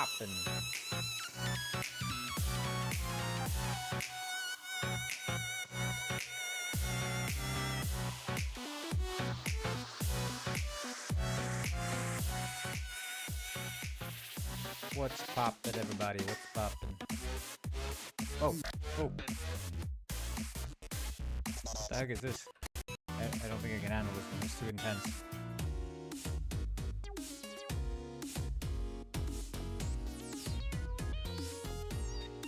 poppin'? What's poppin', everybody? What's poppin'? Oh, oh. What the heck is this? I don't think I can handle this one. It's too intense.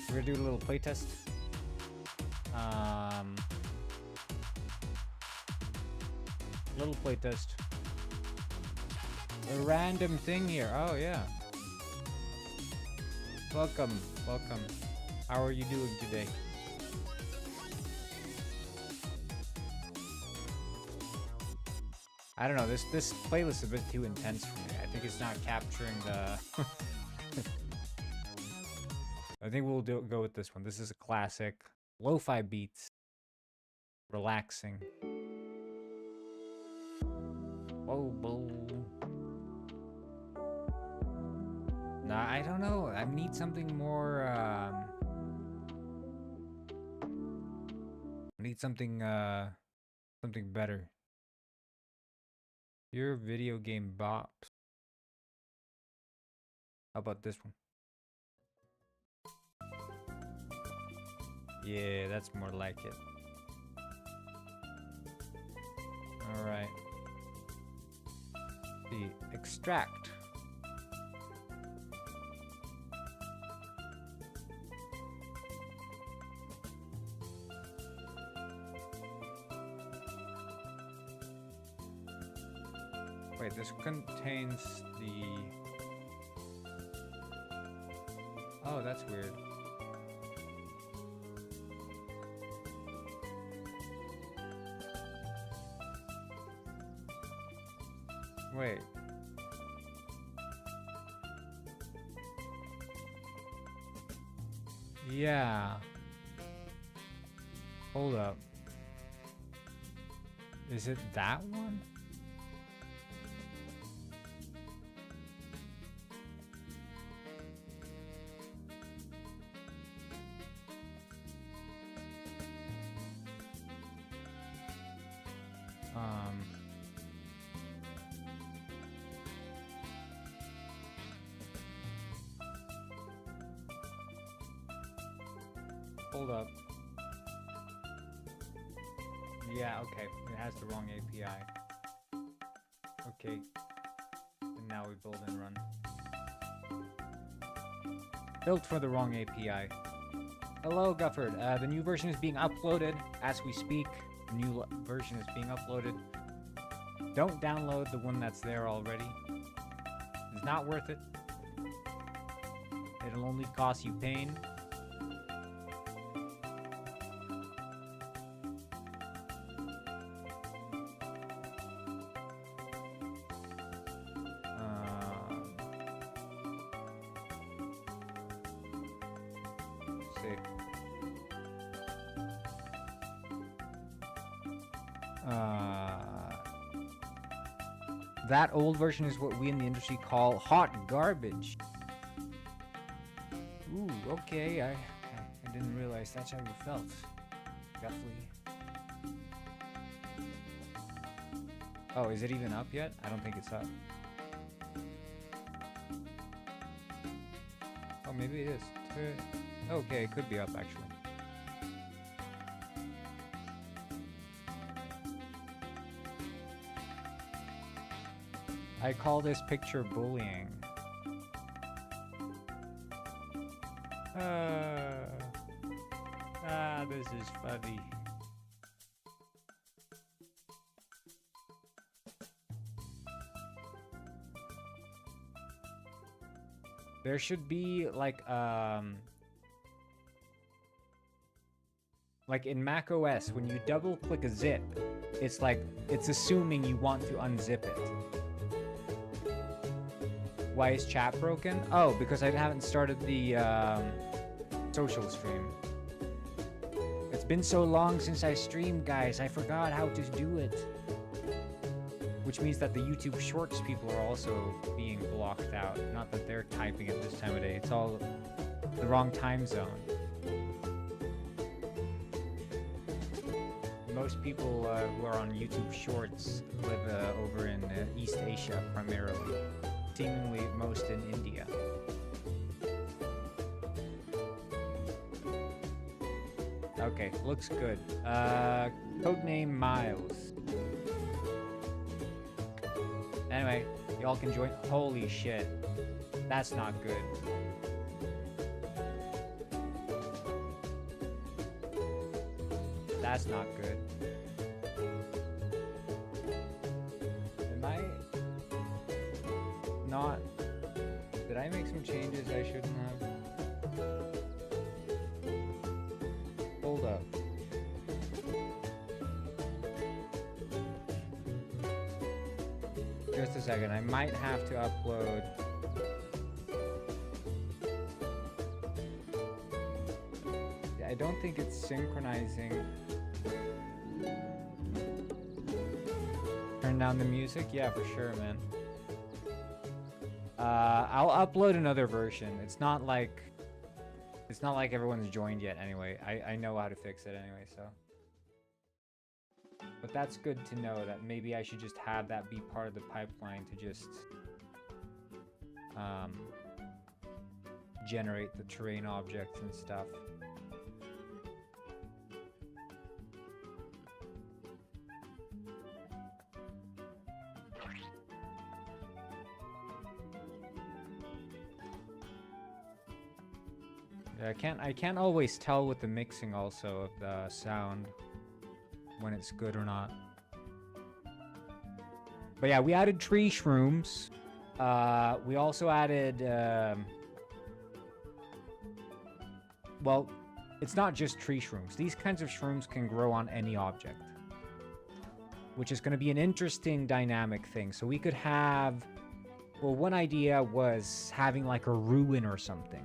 We're gonna do a little playtest. Little playtest. A random thing here. Oh yeah. Welcome, welcome. How are you doing today? I don't know. This playlist is a bit too intense for me. I think it's not capturing the. I think we'll go with this one. This is a classic. Lo-fi beats. Relaxing. Whoa, whoa. Nah, I don't know. I need something more. I need something. Something better. Your video game bops. How about this one? Yeah, that's more like it. Alright. The extract. Wait, this contains the... Oh, that's weird. Wait. Yeah. Hold up. Is it that one? Hold up. Yeah, okay. It has the wrong API. Okay. And now we build and run. Built for the wrong API. Hello, Gufford. The new version is being uploaded as we speak. The new version is being uploaded. Don't download the one that's there already. It's not worth it. It'll only cost you pain. That old version is what we in the industry call hot garbage. Ooh, okay. I didn't realize that's how you felt. Definitely. Oh, is it even up yet? I don't think it's up. Oh, maybe it is. Okay, it could be up actually. I call this picture bullying. This is funny. There should be like in Mac OS, when you double click a zip, it's like it's assuming you want to unzip it. Why is chat broken? Oh, because I haven't started the social stream. It's been so long since I streamed, guys. I forgot how to do it. which means that the YouTube Shorts people are also being blocked out. Not that they're typing at this time of day. It's all the wrong time zone. Most people who are on YouTube Shorts live over in East Asia primarily, seemingly most in India. Okay, looks good. Codename Miles. Anyway, y'all can join. Holy shit. That's not good. That's not good. Am I not... Did I make some changes I shouldn't have? Hold up. Just a second, I might have to upload... I don't think it's synchronizing. Turn down the music? Yeah, for sure, man. I'll upload another version. It's not like everyone's joined yet anyway. I know how to fix it anyway, so. But that's good to know that maybe I should just have that be part of the pipeline to just generate the terrain objects and stuff. I can't always tell with the mixing also of the sound when it's good or not. But yeah, we added tree shrooms. We also added well, it's not just tree shrooms. These kinds of shrooms can grow on any object, which is going to be an interesting dynamic thing. So we could have, well, one idea was having like a ruin or something.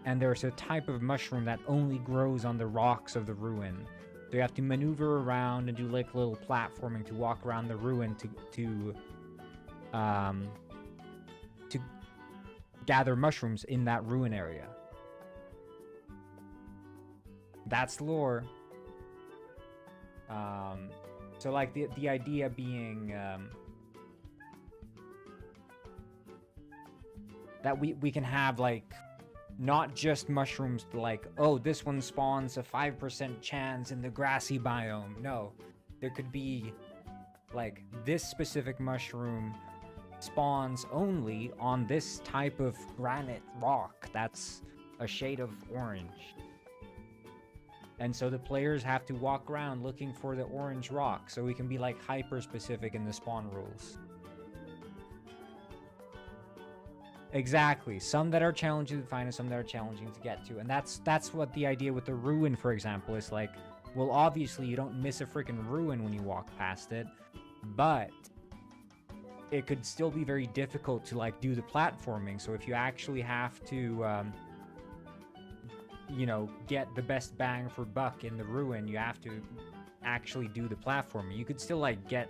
And there's a type of mushroom that only grows on the rocks of the ruin. So you have to maneuver around and do like little platforming to walk around the ruin to gather mushrooms in that ruin area. That's lore. So like the idea being that we can have like not just mushrooms like, oh, this one spawns a 5% chance in the grassy biome. No, there could be like this specific mushroom spawns only on this type of granite rock that's a shade of orange. And so the players have to walk around looking for the orange rock, so we can be like hyper specific in the spawn rules. Exactly. Some that are challenging to find and some that are challenging to get to. And that's what the idea with the ruin, for example, is like, well, obviously you don't miss a freaking ruin when you walk past it, but it could still be very difficult to like do the platforming. So if you actually have to, you know, get the best bang for buck in the ruin, you have to actually do the platforming. You could still like get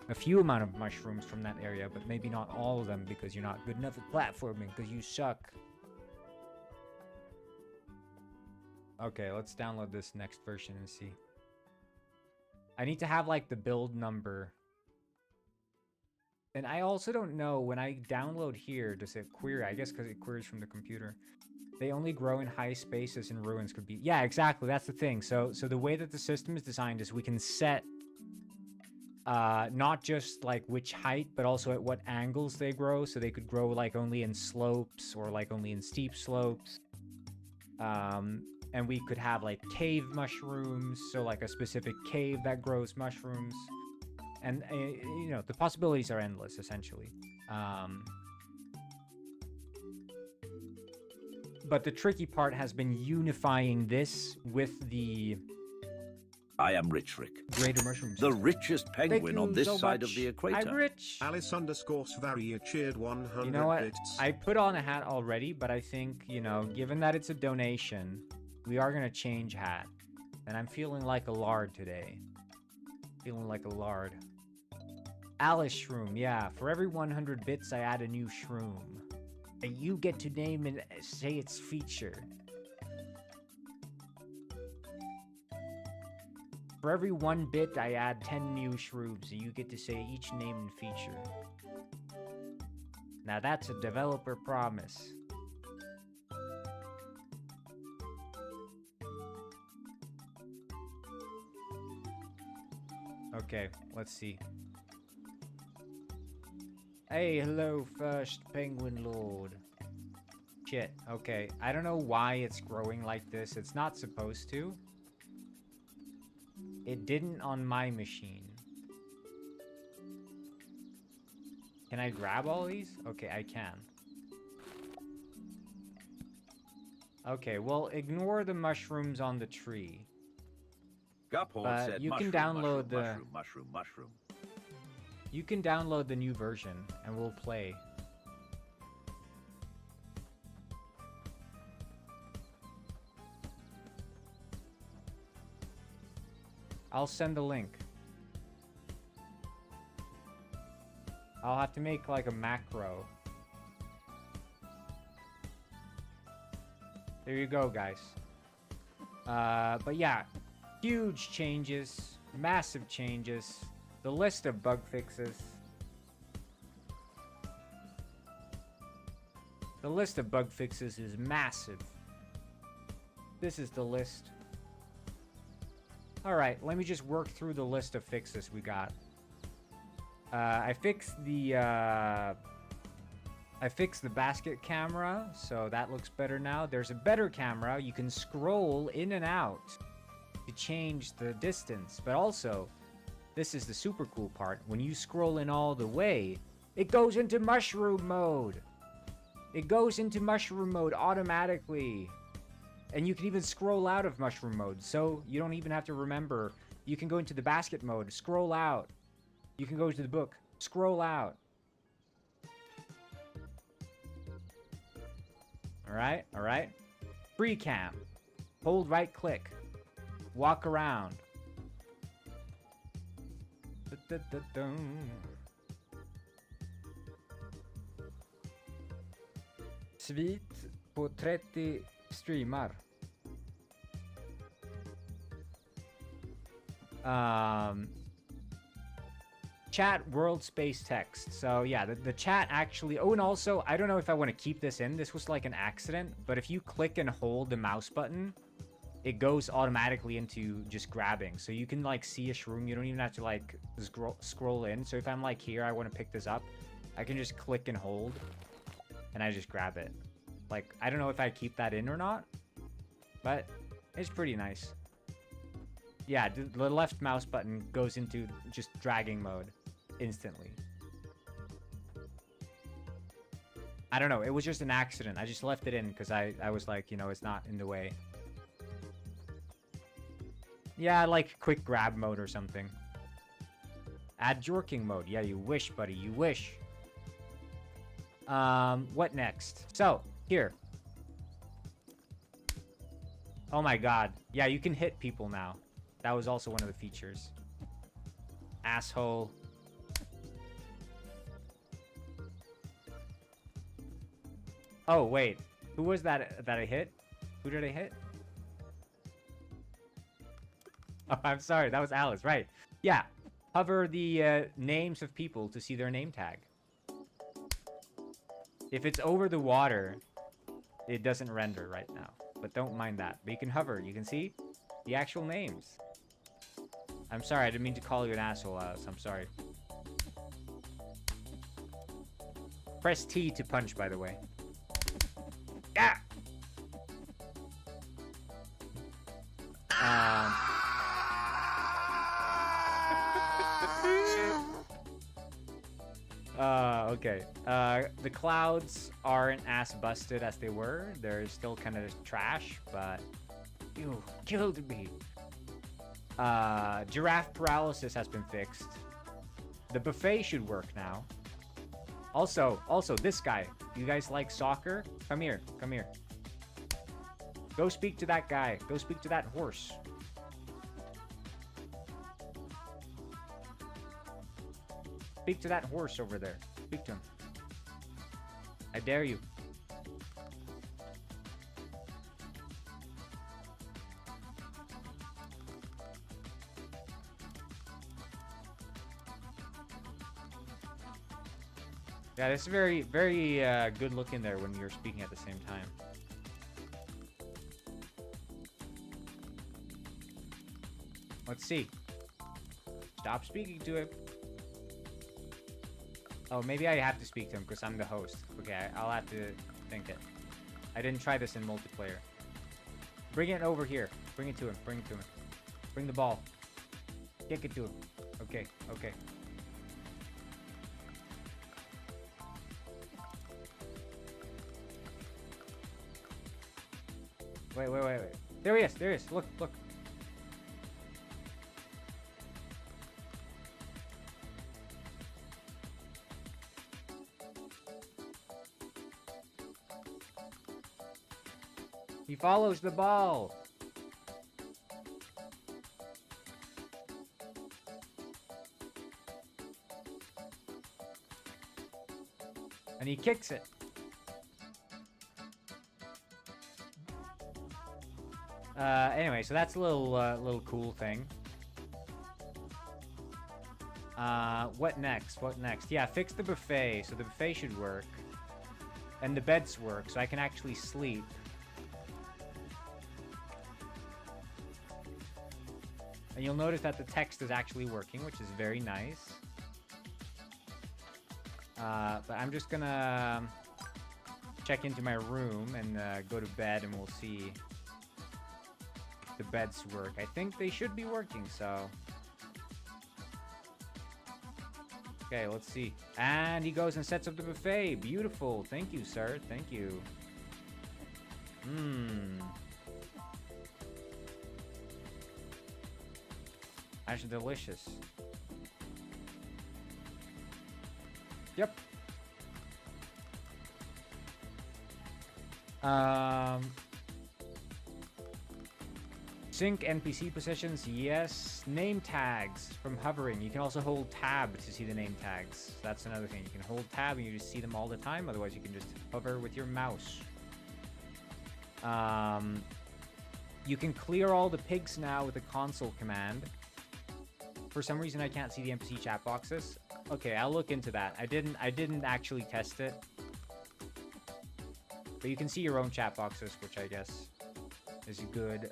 a few amount of mushrooms from that area, but maybe not all of them because you're not good enough at platforming because you suck. Okay, let's download this next version and see. I need to have like the build number. And I also don't know, when I download here, does it query? I guess because it queries from the computer. They only grow in high spaces and ruins could be... Yeah, exactly, that's the thing. So the way that the system is designed is we can set not just like which height, but also at what angles they grow. So they could grow like only in slopes or like only in steep slopes. And we could have like cave mushrooms, so like a specific cave that grows mushrooms. And, you know, the possibilities are endless, essentially. But the tricky part has been unifying this with the... I am Rich Rick, greater mushrooms. the richest penguin on this side of the equator. I'm rich. Alice_Svaria cheered 100 You know what? bits. I put on a hat already, but I think, you know, given that it's a donation, we are going to change hat. And I'm feeling like a lard today. Feeling like a lard. Alice shroom, yeah. For every 100 bits, I add a new shroom. And you get to name and say its feature. For every 1 bit, I add 10 new shrooms, and you get to say each name and feature. Now that's a developer promise. Okay, let's see. Hey, hello, first penguin lord. Shit, okay. I don't know why it's growing like this. It's not supposed to. It didn't on my machine. Can I grab all these? Okay, I can. Okay, well, ignore the mushrooms on the tree. Guphorn said you can mushroom, download mushroom. You can download the new version, and we'll play. I'll send the link. I'll have to make like a macro. There you go, guys. But yeah, huge changes, massive changes. The list of bug fixes. The list of bug fixes is massive. This is the list. Alright, let me just work through the list of fixes we got. I fixed the basket camera, so that looks better now. There's a better camera. You can scroll in and out to change the distance. But also, this is the super cool part. When you scroll in all the way, it goes into mushroom mode. It goes into mushroom mode automatically. And you can even scroll out of mushroom mode, so you don't even have to remember. You can go into the basket mode, scroll out. You can go to the book, scroll out. Alright, alright. Free cam. Hold right click. Walk around. Svit på 30 streamar. Chat world space text. So yeah, the chat actually... Oh, and also, I don't know if I want to keep this in. This was like an accident. But if you click and hold the mouse button, it goes automatically into just grabbing. So you can like see a shroom. You don't even have to like scroll in. So if I'm like here, I want to pick this up, I can just click and hold. And I just grab it. Like, I don't know if I keep that in or not. But it's pretty nice. Yeah, the left mouse button goes into just dragging mode instantly. I don't know. It was just an accident. I just left it in because I was like, you know, it's not in the way. Yeah, like quick grab mode or something. Add jorking mode. Yeah, you wish, buddy. You wish. What next? So, here. Oh my god. Yeah, you can hit people now. That was also one of the features. Asshole. Oh, wait. Who was that I hit? Who did I hit? Oh, I'm sorry. That was Alice. Right. Yeah. Hover the names of people to see their name tag. If it's over the water, it doesn't render right now. But don't mind that. But you can hover. You can see the actual names. I'm sorry. I didn't mean to call you an asshole, Alice. I'm sorry. Press T to punch, by the way. Yeah! Okay. The clouds aren't as busted as they were. They're still kind of trash, but you killed me. Giraffe paralysis has been fixed. The buffet should work now. Also, this guy. You guys like soccer? Come here. Come here. Go speak to that guy. Go speak to that horse. Speak to that horse over there. Speak to him. I dare you. Yeah, this is very, very good looking there when you're speaking at the same time. Let's see. Stop speaking to him. Oh, maybe I have to speak to him because I'm the host. Okay, I'll have to think it. I didn't try this in multiplayer. Bring it over here. Bring it to him. Bring it to him. Bring the ball. Kick it to him. Okay, okay. Wait. There he is. There he is. Look, look. He follows the ball. And he kicks it. Anyway, so that's a little cool thing. What next? What next? Yeah, fix the buffet. So the buffet should work. And the beds work, so I can actually sleep. And you'll notice that the text is actually working, which is very nice. But I'm just gonna check into my room and go to bed, and we'll see if the beds work. I think they should be working, so... Okay, let's see. And he goes and sets up the buffet. Beautiful. Thank you, sir. Thank you. That's delicious. Yep. Sync NPC positions, yes. Name tags from hovering. You can also hold tab to see the name tags. That's another thing. You can hold tab and you just see them all the time. Otherwise, you can just hover with your mouse. You can clear all the pigs now with a console command. For some reason, I can't see the NPC chat boxes. Okay, I'll look into that. I didn't actually test it. But you can see your own chat boxes, which I guess is good.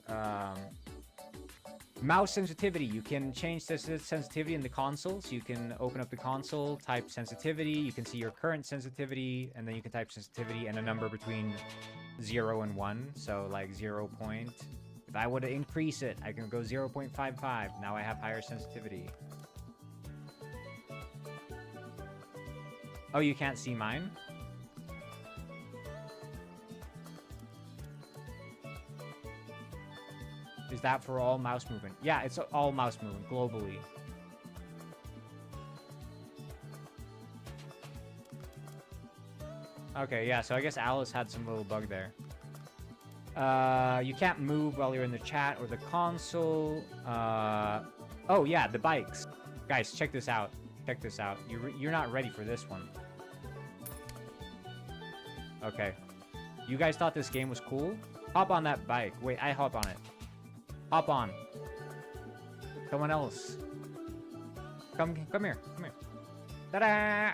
Mouse sensitivity. You can change the sensitivity in the console. So you can open up the console, type sensitivity. You can see your current sensitivity, and then you can type sensitivity and a number between 0 and 1. So like 0. If I were to increase it, I can go 0.55. Now I have higher sensitivity. Oh, you can't see mine? Is that for all mouse movement? Yeah, it's all mouse movement globally. Okay, yeah, so I guess Alice had some little bug there. You can't move while you're in the chat or the console. Oh yeah, the bikes. Guys, check this out. Check this out. You're not ready for this one. Okay. You guys thought this game was cool? Hop on that bike. Wait, I hop on it. Hop on. Someone else. Come here. Come here. Ta-da!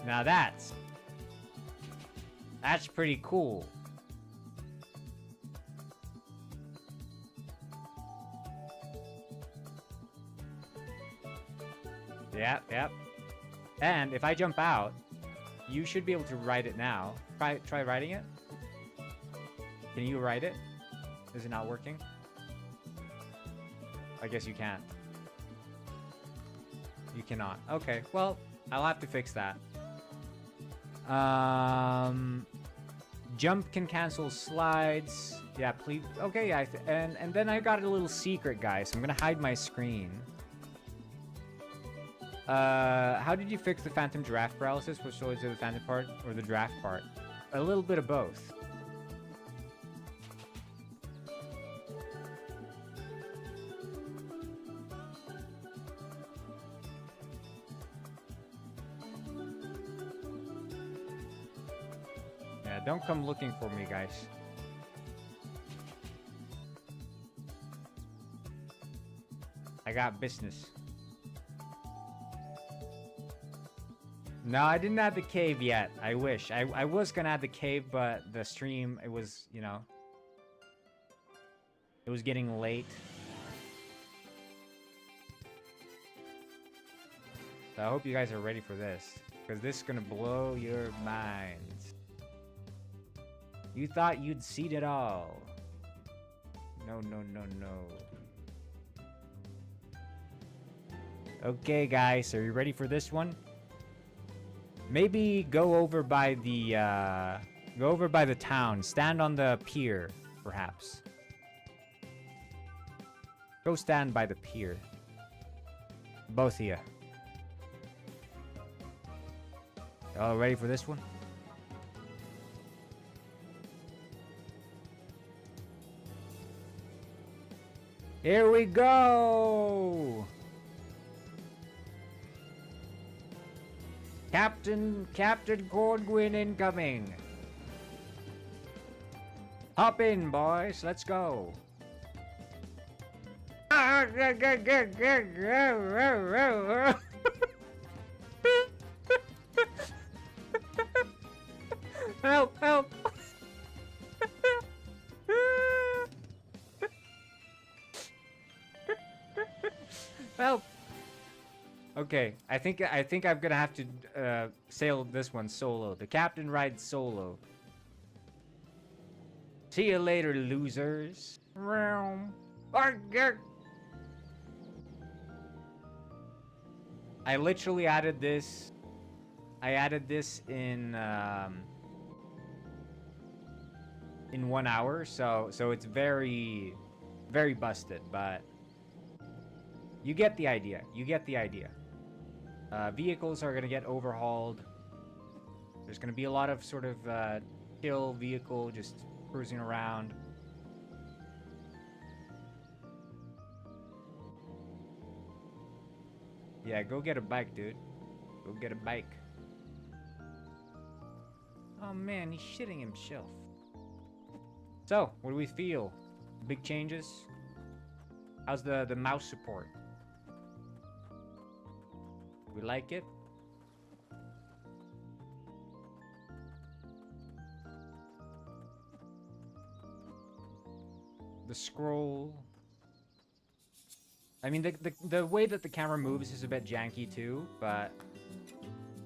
Now that's pretty cool. Yep. And if I jump out, you should be able to ride it now. Try riding it. Can you ride it? Is it not working? I guess you can't. You cannot. Okay, well, I'll have to fix that. Jump can cancel slides. Yeah, please. Okay, yeah. And then I got a little secret, guys. So I'm gonna hide my screen. How did you fix the phantom giraffe paralysis? Was it the phantom part or the giraffe part? A little bit of both. Don't come looking for me, guys. I got business. No, I didn't add the cave yet. I wish. I was gonna add the cave, but the stream, it was, you know... It was getting late. So I hope you guys are ready for this. Because this is gonna blow your minds. You thought you'd seen it all. No, no, no, no. Okay, guys, are you ready for this one? Maybe go over by the town. Stand on the pier, perhaps. Go stand by the pier. Both of you. All ready for this one? Here we go! Captain Cornguin incoming. Hop in, boys. Let's go. Help, help. Help. Okay, I think I'm gonna have to sail this one solo. The captain rides solo. See you later, losers. I literally added this. I added this in 1 hour, so it's very busted, but you get the idea. You get the idea. Vehicles are gonna get overhauled. There's gonna be a lot of sort of chill vehicle just cruising around. Yeah, go get a bike, dude. Go get a bike. Oh man, he's shitting himself. So, what do we feel? Big changes? How's the mouse support? We like it? The scroll. I mean, the way that the camera moves is a bit janky too, but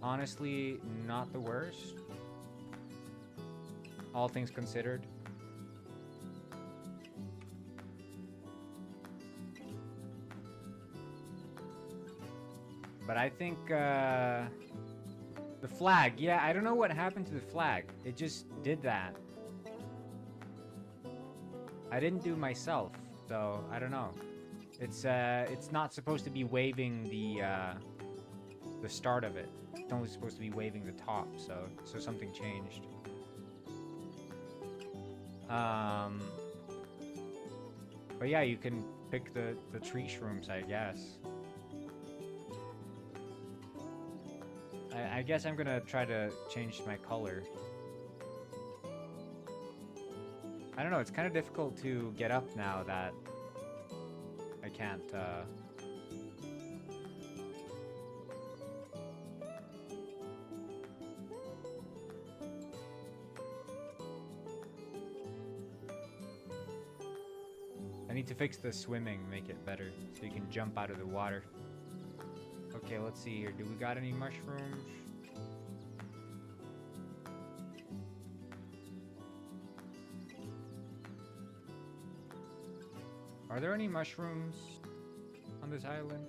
honestly, not the worst. All things considered. But I think, the flag, yeah, I don't know what happened to the flag. It just did that. I didn't do it myself, so I don't know. It's not supposed to be waving the start of it. It's only supposed to be waving the top, so something changed. But yeah, you can pick the tree shrooms, I guess. I guess I'm gonna try to change my color. I don't know, it's kind of difficult to get up now that I can't, I need to fix the swimming, make it better, so you can jump out of the water. Okay, let's see here. Do we got any mushrooms? Are there any mushrooms on this island?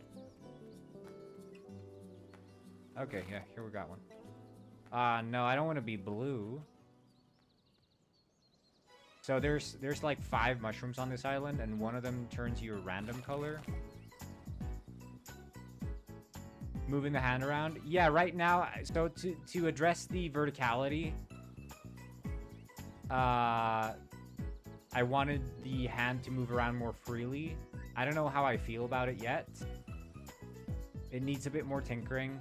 Okay, yeah, here we got one. No, I don't want to be blue. So there's like 5 mushrooms on this island, and one of them turns you a random color. Moving the hand around. Yeah, right now, so to address the verticality, I wanted the hand to move around more freely. I don't know how I feel about it yet. It needs a bit more tinkering.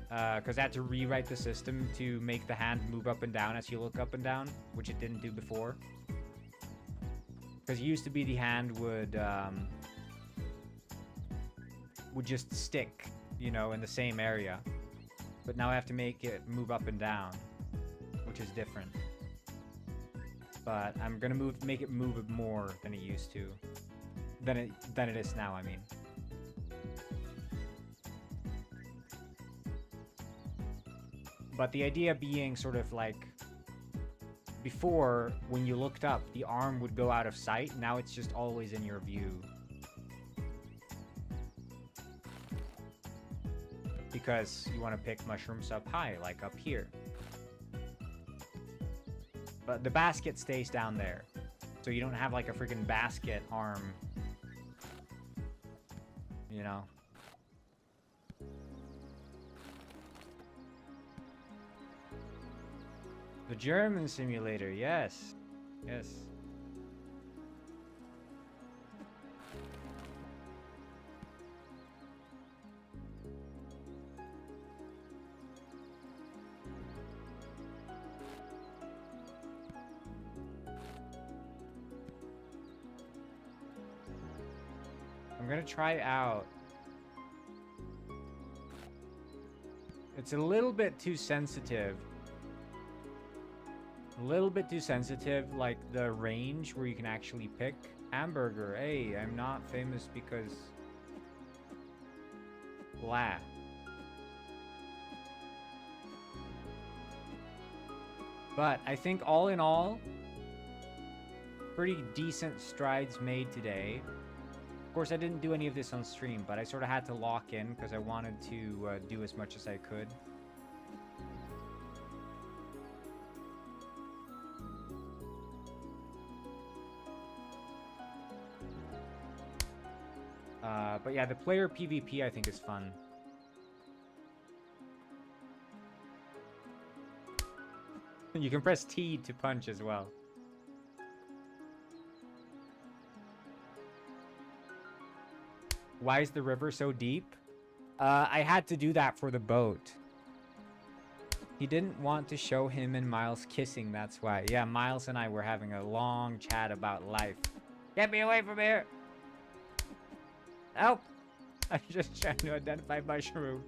because I had to rewrite the system to make the hand move up and down as you look up and down, which it didn't do before. Because it used to be the hand would just stick, you know, in the same area. But now I have to make it move up and down, which is different. But I'm gonna make it move more than it used to, than it is now. I mean. But the idea being sort of like, before, when you looked up, the arm would go out of sight. Now it's just always in your view. Because you want to pick mushrooms up high, like up here. But the basket stays down there. So you don't have like a freaking basket arm. You know? The German simulator, yes. Yes. I'm gonna try out. It's a little bit too sensitive. A little bit too sensitive, like the range where you can actually pick. Hamburger, hey, I'm not famous because... blah. But I think all in all, pretty decent strides made today. Of course, I didn't do any of this on stream, but I sort of had to lock in because I wanted to do as much as I could. But yeah, the player PvP I think is fun. You can press T to punch as well. Why is the river so deep? I had to do that for the boat. He didn't want to show him and Miles kissing, that's why. Yeah, Miles and I were having a long chat about life. Get me away from here! Help! I'm just trying to identify mushrooms.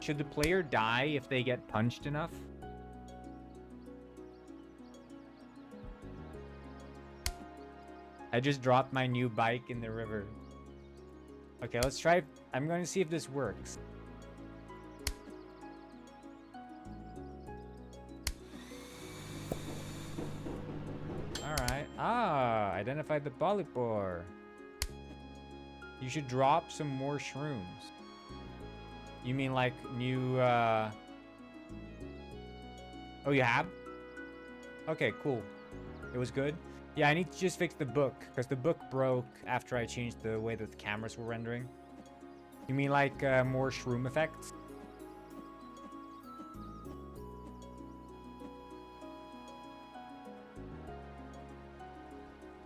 Should the player die if they get punched enough? I just dropped my new bike in the river. Okay, let's try. I'm going to see if this works. Alright. Ah, identified the polypore. You should drop some more shrooms. You mean like new, Oh, you have? Okay, cool. It was good? Yeah, I need to just fix the book, because the book broke after I changed the way that the cameras were rendering. You mean like more shroom effects?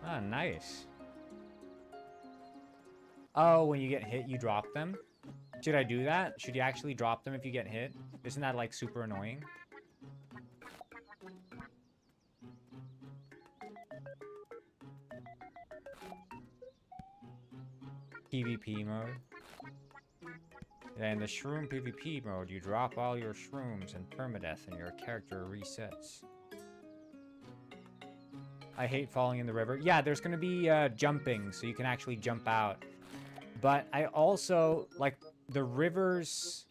Ah, nice. Oh, when you get hit, you drop them? Should I do that? Should you actually drop them if you get hit? Isn't that, like, super annoying? PvP mode. Yeah, in the shroom PvP mode, you drop all your shrooms and permadeath and your character resets. I hate falling in the river. Yeah, there's gonna be jumping, so you can actually jump out. But I also, like, the rivers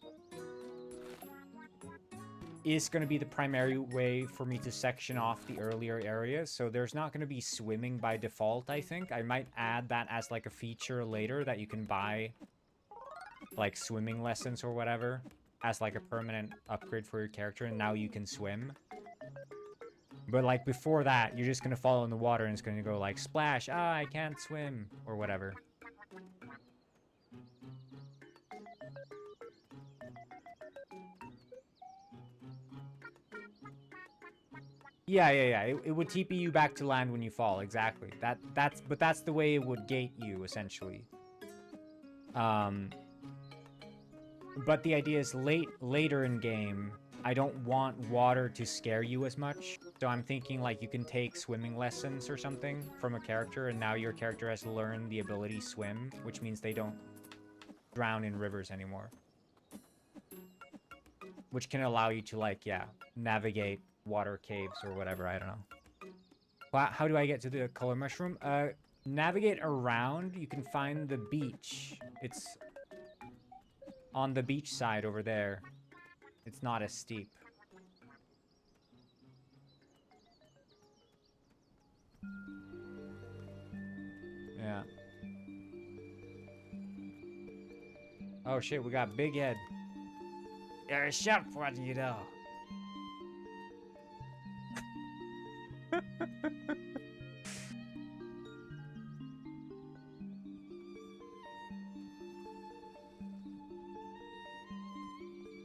is going to be the primary way for me to section off the earlier areas. So there's not going to be swimming by default, I think. I might add that as, like, a feature later that you can buy, like, swimming lessons or whatever as, like, a permanent upgrade for your character, and now you can swim. But, like, before that, you're just going to fall in the water and it's going to go, like, splash, ah, I can't swim, or whatever. Yeah. It would TP you back to land when you fall, exactly. But that's the way it would gate you, essentially. But the idea is later in game, I don't want water to scare you as much. So I'm thinking like you can take swimming lessons or something from a character, and now your character has learned the ability swim, which means they don't drown in rivers anymore. Which can allow you to, like, yeah, navigate water caves or whatever, I don't know. But how do I get to the color mushroom? Navigate around, you can find the beach. It's on the beach side over there. It's not as steep. Yeah. Oh shit, we got Big Head. You're a sharp, what do you know?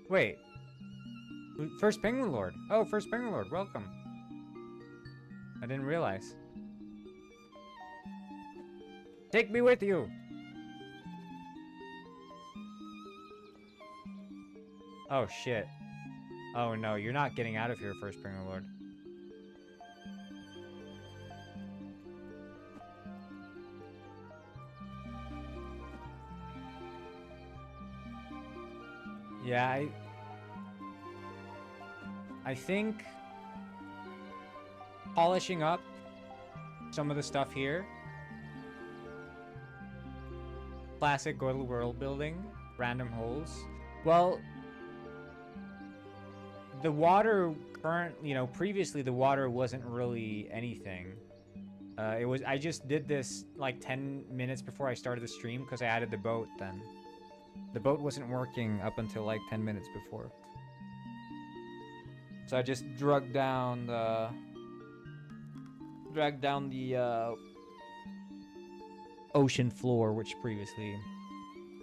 Wait. First Penguin Lord. Oh, First Penguin Lord, welcome. I didn't realize. Take me with you. Oh, shit. Oh, no, you're not getting out of here, First Penguin Lord. Yeah, I think polishing up some of the stuff here. Classic world building, random holes. Well, the water previously the water wasn't really anything. I just did this like 10 minutes before I started the stream because I added the boat then. The boat wasn't working up until like 10 minutes before. So I just dragged down the ocean floor, which previously,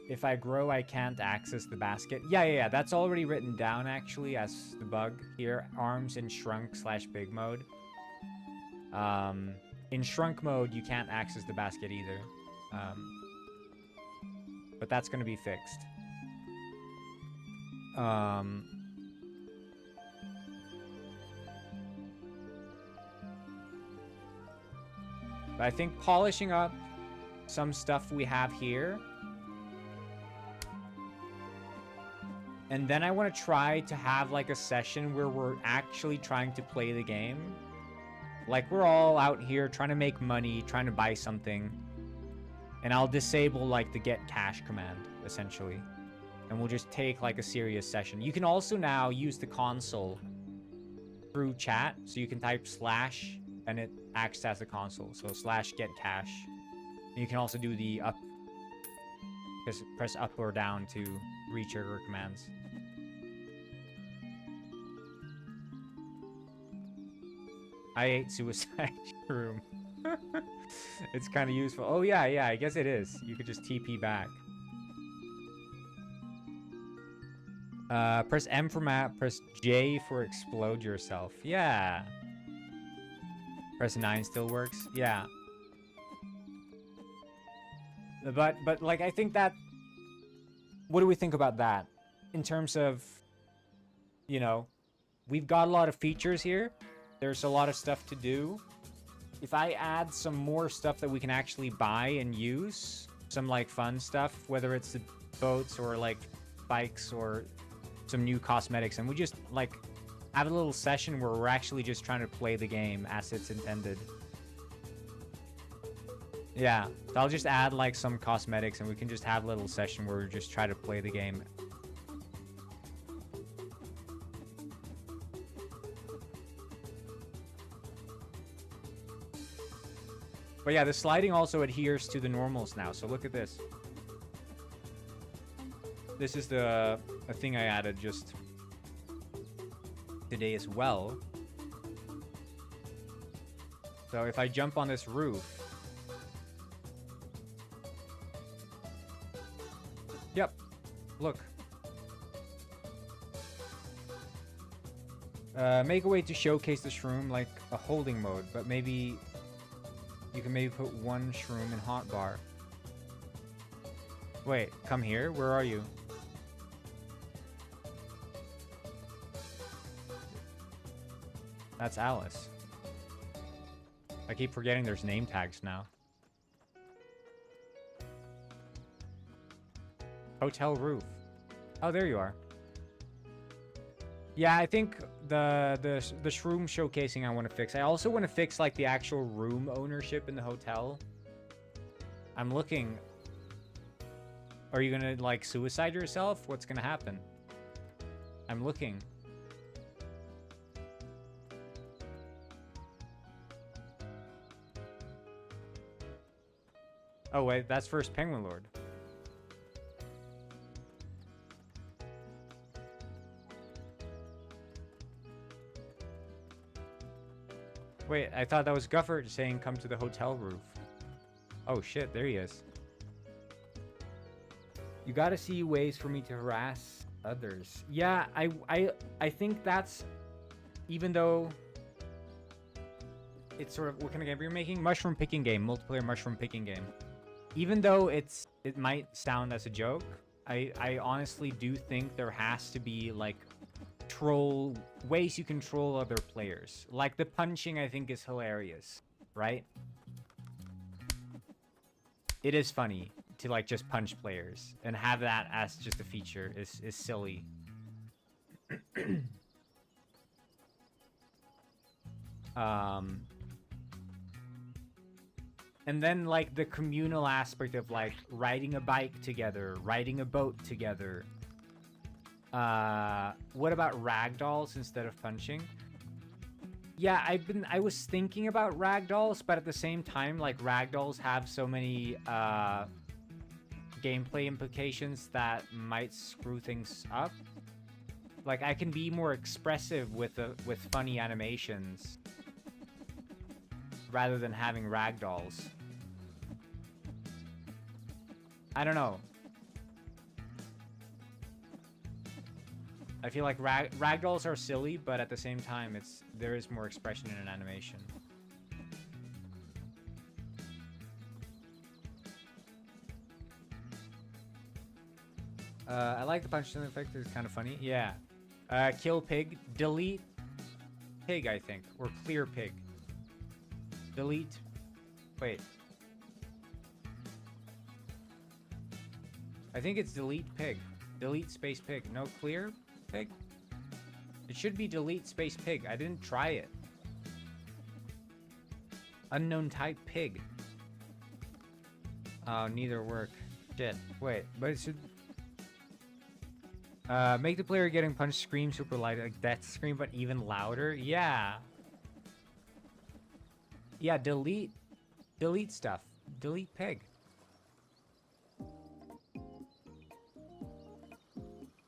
if I grow, I can't access the basket. Yeah. That's already written down actually as the bug here. Arms in shrunk/big mode. In shrunk mode, you can't access the basket either. But that's going to be fixed. But I think polishing up some stuff we have here. And then I want to try to have like a session where we're actually trying to play the game. Like we're all out here trying to make money, trying to buy something. And I'll disable like the get cash command, essentially. And we'll just take like a serious session. You can also now use the console through chat. So you can type / and it acts as the console. So / get cash. And you can also do the up. Just press up or down to re-trigger commands. I ate suicide room. It's kind of useful. Oh, yeah, I guess it is. You could just TP back. Press M for map. Press J for explode yourself. Yeah. Press 9 still works. Yeah. But like, I think that... What do we think about that? In terms of, we've got a lot of features here. There's a lot of stuff to do. If I add some more stuff that we can actually buy and use, some like fun stuff, whether it's the boats or like bikes or some new cosmetics, and we just like have a little session where we're actually just trying to play the game as it's intended. Yeah, so I'll just add like some cosmetics and we can just have a little session where we just try to play the game. But yeah, the sliding also adheres to the normals now. So look at this. This is a thing I added just today as well. So if I jump on this roof. Yep. Look. Make a way to showcase the shroom like a holding mode, but maybe... You can maybe put one shroom in hotbar. Wait, come here? Where are you? That's Alice. I keep forgetting there's name tags now. Hotel roof. Oh, there you are. Yeah, I think the shroom showcasing I want to fix. I also want to fix like the actual room ownership in the hotel. I'm looking. Are you gonna like suicide yourself? What's gonna happen? I'm looking. Oh wait, that's first Penguin Lord. Wait, I thought that was Gufford saying come to the hotel roof. Oh shit, there he is. You gotta see ways for me to harass others. Yeah, I think that's, even though it's sort of, what kind of game are you making? Mushroom picking game, multiplayer mushroom picking game. Even though it might sound as a joke, I honestly do think there has to be like ways you control other players. Like the punching I think is hilarious, right? It is funny to like just punch players and have that as just a feature is silly. And then like the communal aspect of like riding a bike together, riding a boat together. What about ragdolls instead of punching? Yeah, I was thinking about ragdolls, but at the same time, like ragdolls have so many gameplay implications that might screw things up. Like I can be more expressive with funny animations rather than having ragdolls. I don't know. I feel like ragdolls are silly, but at the same time, there is more expression in an animation. I like the punch sound effect. It's kind of funny. Yeah. Kill pig. Delete pig, I think. Or clear pig. Delete. Wait. I think it's delete pig. Delete space pig. No clear pig? It should be delete space pig. I didn't try it. Unknown type pig. Oh, neither work. Shit. Wait, but it should... make the player getting punched scream super light, like death scream, but even louder? Yeah. Yeah, delete stuff. Delete pig.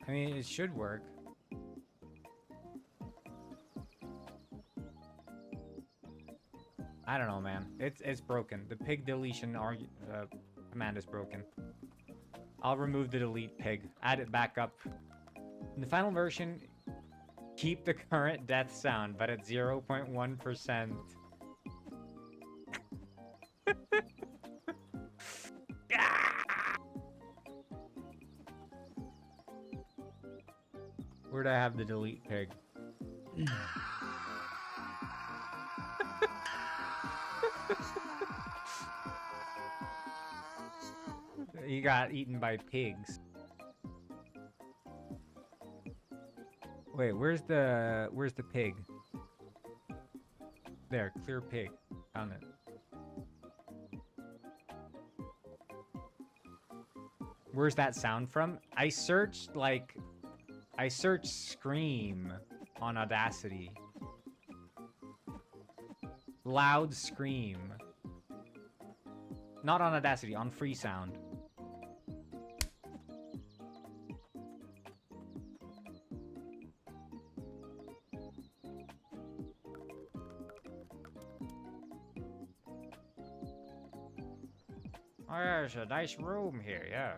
I mean, it should work. I don't know, man. It's broken. The pig deletion command is broken. I'll remove the delete pig. Add it back up. In the final version, keep the current death sound, but at 0.1%. Where'd I have the delete pig? He got eaten by pigs. Wait, where's the pig? There, clear pig. Found it. Where's that sound from? I searched scream on Audacity. Loud scream. Not on Audacity, on Free Sound. Oh yeah, there's a nice room here, yeah.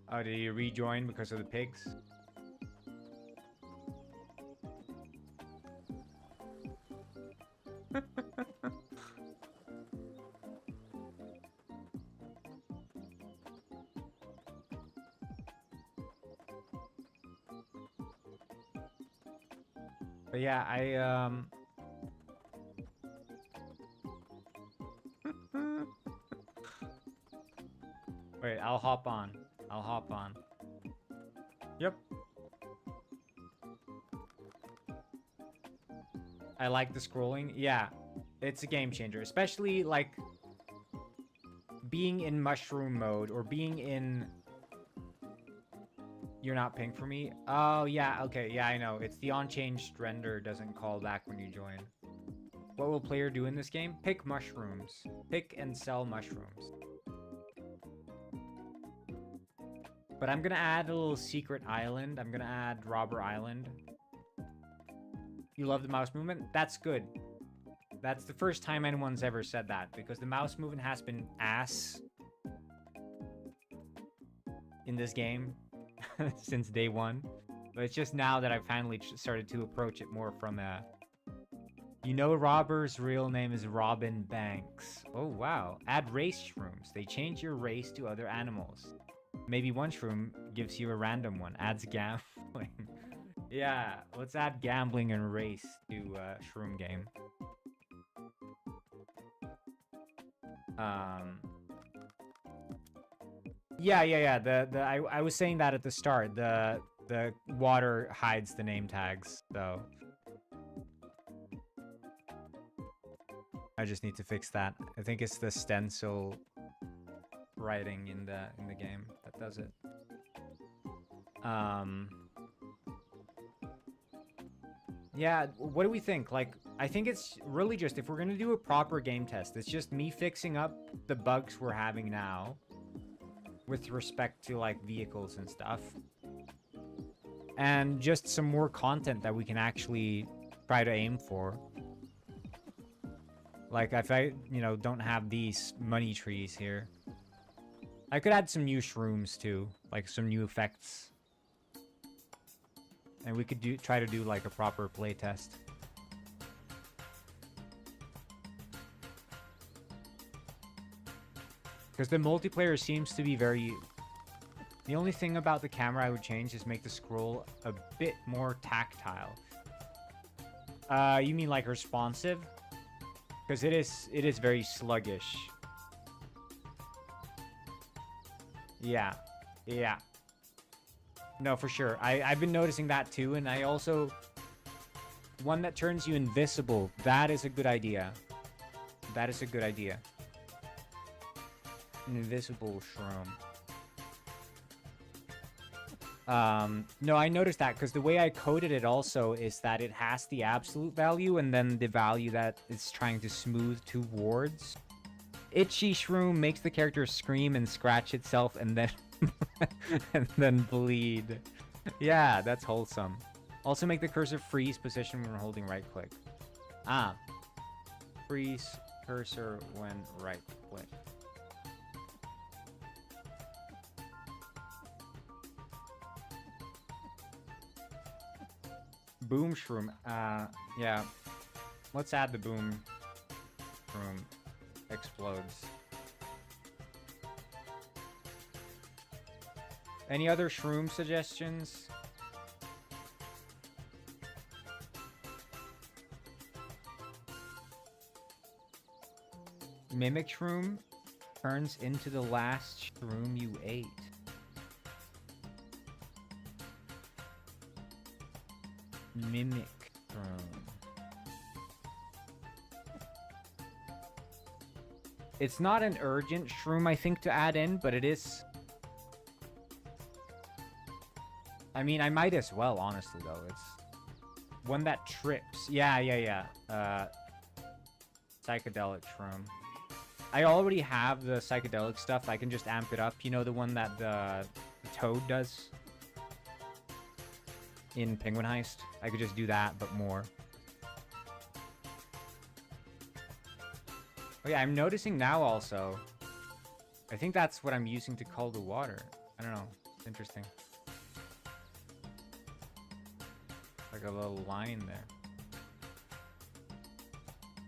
Oh, did he rejoin because of the pigs? But yeah, Wait, I'll hop on. I'll hop on. Yep. I like the scrolling. Yeah, it's a game changer, especially like being in mushroom mode or being in... You're not pink for me? Oh, yeah, okay, yeah, I know. It's the on-changed render doesn't call back when you join. What will player do in this game? Pick mushrooms. Pick and sell mushrooms. But I'm gonna add a little secret island. I'm gonna add Robber Island. You love the mouse movement? That's good. That's the first time anyone's ever said that, because the mouse movement has been ass in this game since day one. But it's just now that I've finally started to approach it more from a... You know Robber's real name is Robin Banks. Oh, wow. Add race shrooms. They change your race to other animals. Maybe one shroom gives you a random one. Adds gambling. Yeah, let's add gambling and race to shroom game. Yeah. I was saying that at the start. The water hides the name tags, so I just need to fix that. I think it's the stencil writing in the game that does it. Yeah, what do we think? Like, I think it's really just, if we're gonna do a proper game test, it's just me fixing up the bugs we're having now with respect to, like, vehicles and stuff. And just some more content that we can actually try to aim for. Like, if I, you know, don't have these money trees here. I could add some new shrooms, too. Like, some new effects. And we could try to do, like, a proper playtest. Because the multiplayer seems to be very... The only thing about the camera I would change is make the scroll a bit more tactile. You mean, like, responsive? Because it is very sluggish. Yeah. Yeah. No, for sure. I've been noticing that too, and I also... One that turns you invisible. That is a good idea. That is a good idea. An invisible shroom. No, I noticed that, because the way I coded it also is that it has the absolute value, and then the value that it's trying to smooth towards. Itchy shroom makes the character scream and scratch itself, and then... and then bleed. Yeah, that's wholesome. Also make the cursor freeze position when holding right click. Ah. Freeze cursor when right click. Boom shroom. Yeah. Let's add the boom shroom. Explodes. Any other shroom suggestions? Mimic shroom turns into the last shroom you ate. Mimic shroom. It's not an urgent shroom, I think, to add in, but it is... I mean, I might as well, honestly, though. It's one that trips. Yeah. Psychedelic shroom. I already have the psychedelic stuff. I can just amp it up. You know, the one that the Toad does in Penguin Heist? I could just do that, but more. Oh yeah, I'm noticing now also. I think that's what I'm using to cull the water. I don't know. It's interesting. Like a little line there.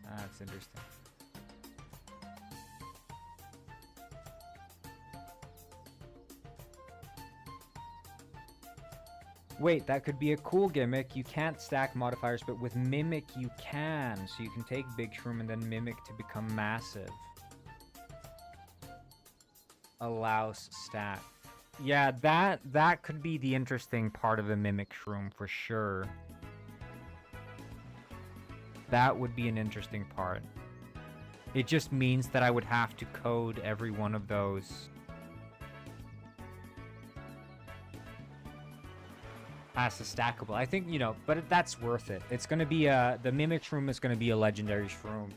That's interesting. Wait, that could be a cool gimmick. You can't stack modifiers, but with Mimic you can. So you can take Big Shroom and then Mimic to become massive. Allows stack. Yeah, that could be the interesting part of the Mimic Shroom for sure. That would be an interesting part. It just means that I would have to code every one of those as a stackable. I think, you know, but that's worth it. It's going to be the Mimic Shroom is going to be a legendary Shroom.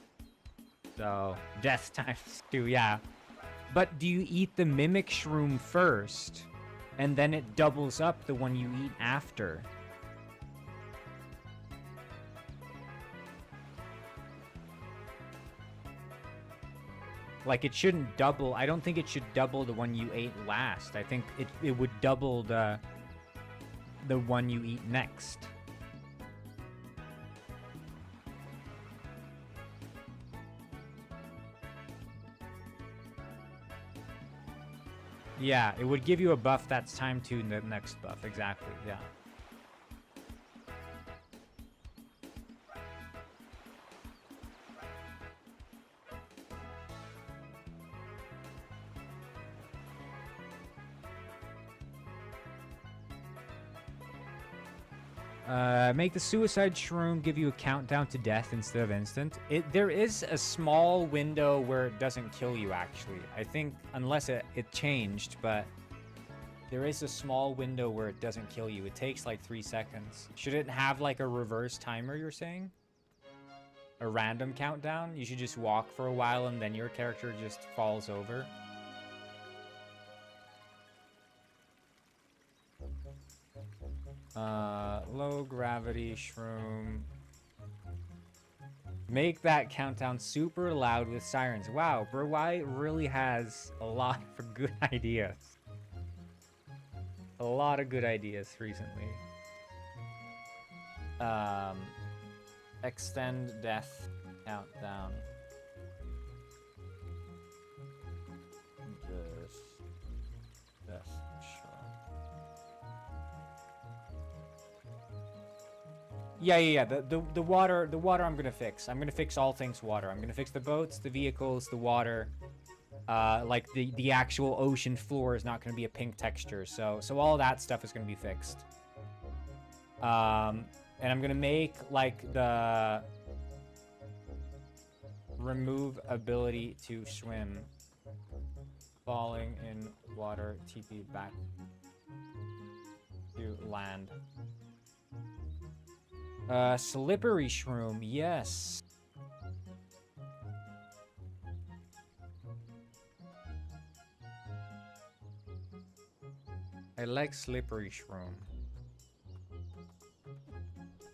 So, death times 2, yeah. But do you eat the Mimic Shroom first, and then it doubles up the one you eat after? Like, it shouldn't double. I don't think it should double the one you ate last. I think it would double the one you eat next. Yeah, it would give you a buff that's timed to the next buff. Exactly, yeah. Make the Suicide Shroom give you a countdown to death instead of instant. There is a small window where it doesn't kill you, actually. I think, unless it changed, but there is a small window where it doesn't kill you. It takes like 3 seconds. Should it have like a reverse timer, you're saying? A random countdown? You should just walk for a while and then your character just falls over? Low gravity shroom. Make that countdown super loud with sirens. Wow, Bro-Y really has a lot of good ideas. A lot of good ideas recently. Extend death countdown. Just death shot. Yeah. The water I'm gonna fix. I'm gonna fix all things water. I'm gonna fix the boats, the vehicles, the water. Like the actual ocean floor is not gonna be a pink texture. So all that stuff is gonna be fixed. And I'm gonna make like the remove ability to swim. Falling in water, TP back to land. Slippery shroom, yes. I like slippery shroom.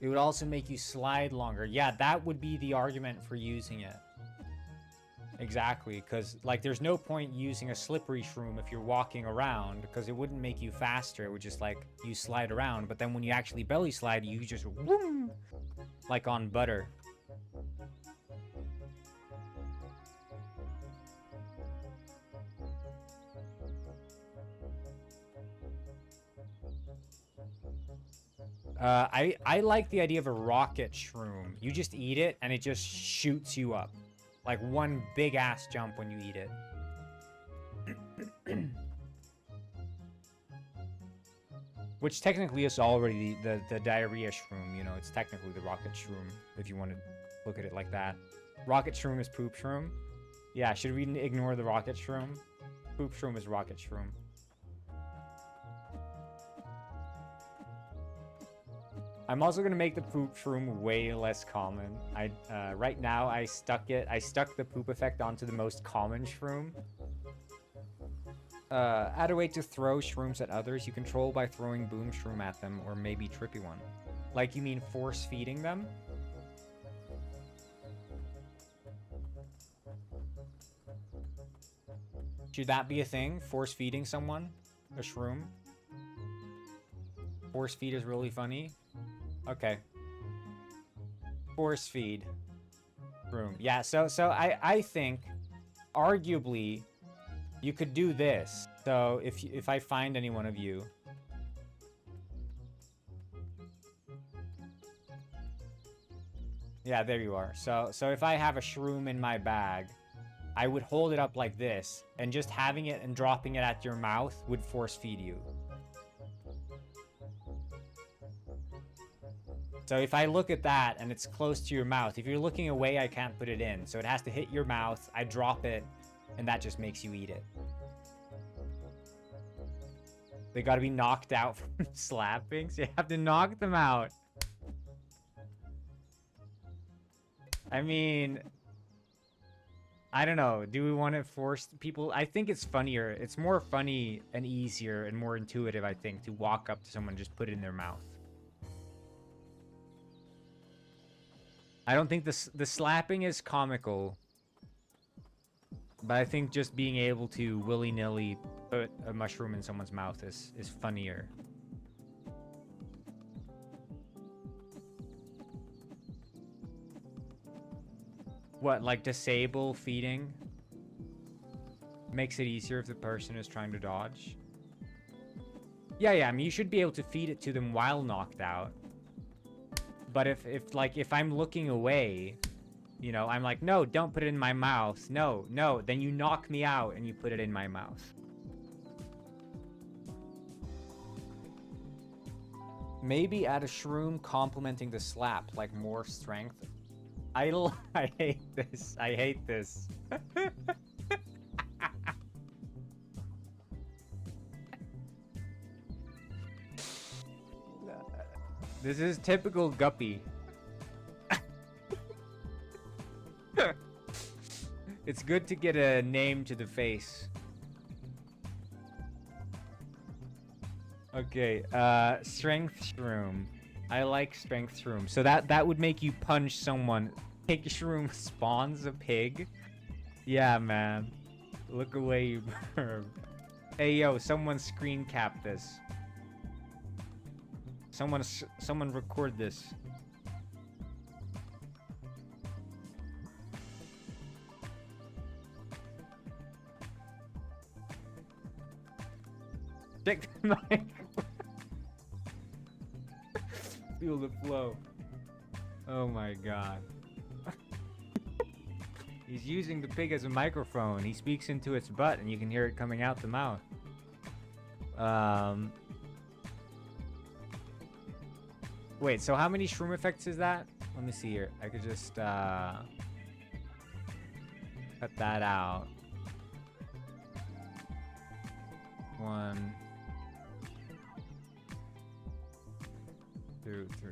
It would also make you slide longer. Yeah, that would be the argument for using it. Exactly, because like there's no point using a slippery shroom if you're walking around, because it wouldn't make you faster. It would just like you slide around, but then when you actually belly slide, you just whoom, like on butter. I like the idea of a rocket shroom. You just eat it and it just shoots you up. Like one big ass jump when you eat it. Which technically is already the diarrhea shroom, you know, it's technically the rocket shroom, if you want to look at it like that. Rocket shroom is poop shroom. Yeah, should we ignore the rocket shroom? Poop shroom is rocket shroom. I'm also gonna make the poop shroom way less common. Right now I stuck the poop effect onto the most common shroom. Add a way to throw shrooms at others you control by throwing boom shroom at them, or maybe trippy one. Like, you mean force feeding them? Should that be a thing? Force feeding someone? A shroom? Force feed is really funny. Okay. Force feed. room. Yeah, so I think arguably you could do this. So if I find any one of you, yeah, there you are. So if I have a shroom in my bag, I would hold it up like this, and just having it and dropping it at your mouth would force feed you. So if I look at that and it's close to your mouth, if you're looking away, I can't put it in. So it has to hit your mouth, I drop it, and that just makes you eat it. They gotta be knocked out from slapping, so you have to knock them out. I mean, I don't know. Do we want to force people? I think it's funnier. It's more funny and easier and more intuitive, I think, to walk up to someone and just put it in their mouth. I don't think the slapping is comical, but I think just being able to willy-nilly put a mushroom in someone's mouth is funnier. What, like disable feeding? Makes it easier if the person is trying to dodge? Yeah, I mean, you should be able to feed it to them while knocked out. But if I'm looking away, you know, I'm like, no, don't put it in my mouth. No, then you knock me out and you put it in my mouth. Maybe add a shroom complementing the slap, like more strength. I hate this. I hate this. This is typical Guppy. It's good to get a name to the face. Okay, strength shroom. I like strength shroom. So that would make you punch someone. Pig shroom spawns a pig? Yeah, man. Look away, you perv. Hey, yo, someone screen cap this. Someone record this. Check the mic. Feel the flow. Oh my god. He's using the pig as a microphone. He speaks into its butt and you can hear it coming out the mouth. Wait, so how many shroom effects is that? Let me see here. I could just cut that out. 1, 2, 3.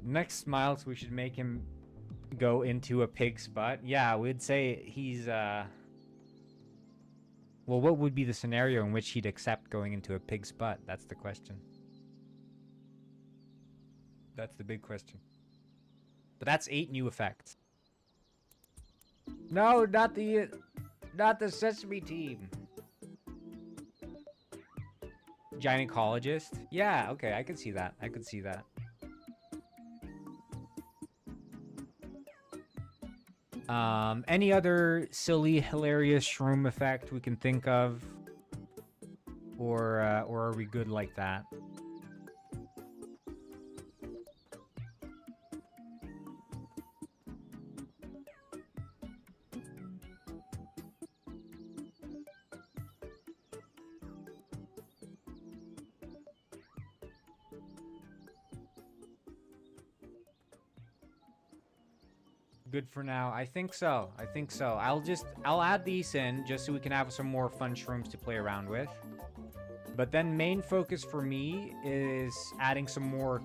Next Miles, we should make him go into a pig's butt. Yeah, we'd say he's well, what would be the scenario in which he'd accept going into a pig's butt? That's the question. That's the big question. But that's 8 new effects. No, not the Sesame team. Gynecologist? Yeah, okay, I could see that. I could see that. Any other silly, hilarious shroom effect we can think of? Or are we good like that? Good for now. I think so. I think so. I'll add these in just so we can have some more fun shrooms to play around with. But then main focus for me is adding some more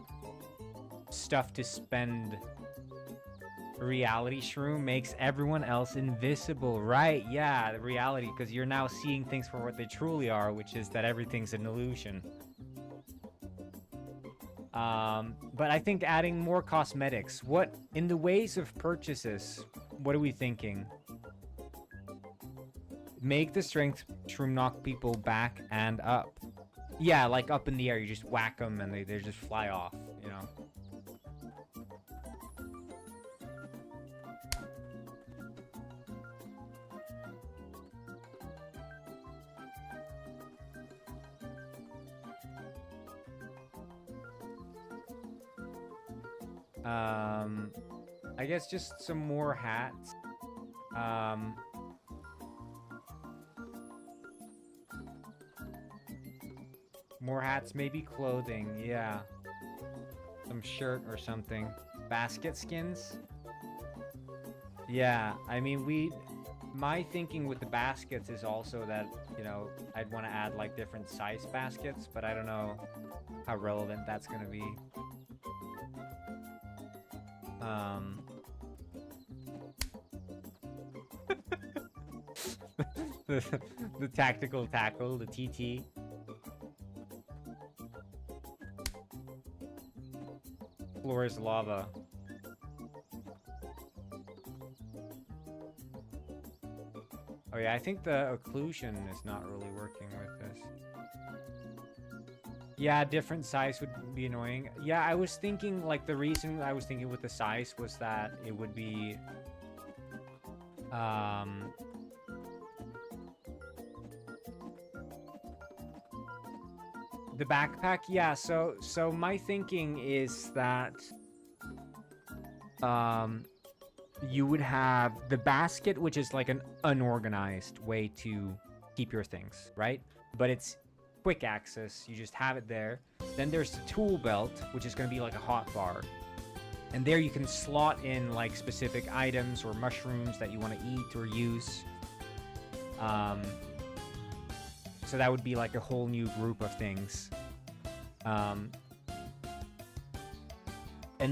stuff to spend. Reality shroom makes everyone else invisible. Right, yeah, the reality, because you're now seeing things for what they truly are, which is that everything's an illusion. But I think adding more cosmetics. What, in the ways of purchases, what are we thinking? Make the strength shroom knock people back and up. Yeah, like up in the air. You just whack them and they just fly off, you know? I guess just some more hats. More hats, maybe clothing, yeah. Some shirt or something. Basket skins? Yeah, I mean, my thinking with the baskets is also that, you know, I'd want to add, like, different size baskets, but I don't know how relevant that's going to be. The tactical tackle, the TT. Floor is lava. Oh yeah, I think the occlusion is not really working with this. Yeah, different size would be annoying. Yeah, I was thinking, like, the reason I was thinking with the size was that it would be... The backpack, yeah, so my thinking is that you would have the basket, which is like an unorganized way to keep your things, right? But it's quick access, you just have it there. Then there's the tool belt, which is going to be like a hot bar. And there you can slot in like specific items or mushrooms that you want to eat or use. So that would be like a whole new group of things. And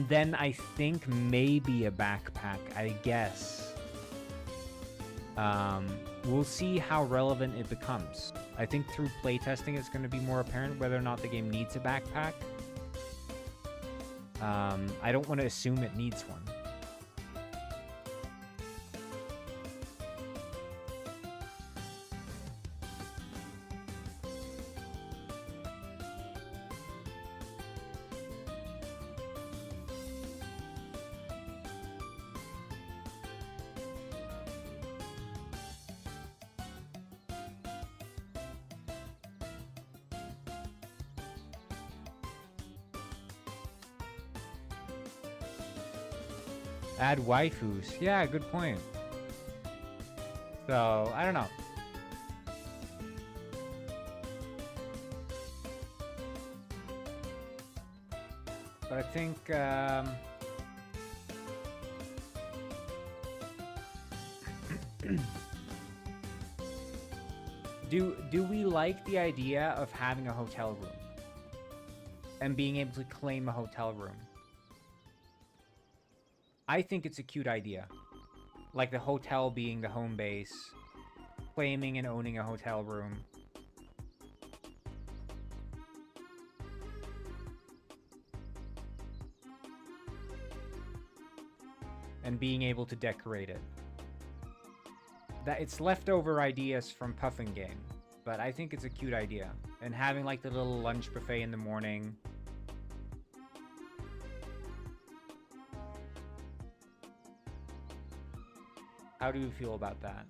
then I think maybe a backpack, I guess. We'll see how relevant it becomes. I think through playtesting it's going to be more apparent whether or not the game needs a backpack. I don't want to assume it needs one. Add waifus. Yeah, good point. So, I don't know. But I think, do we like the idea of having a hotel room? And being able to claim a hotel room? I think it's a cute idea. Like the hotel being the home base. Claiming and owning a hotel room. And being able to decorate it. That it's leftover ideas from Puffin Game. But I think it's a cute idea. And having like the little lunch buffet in the morning. How do you feel about that?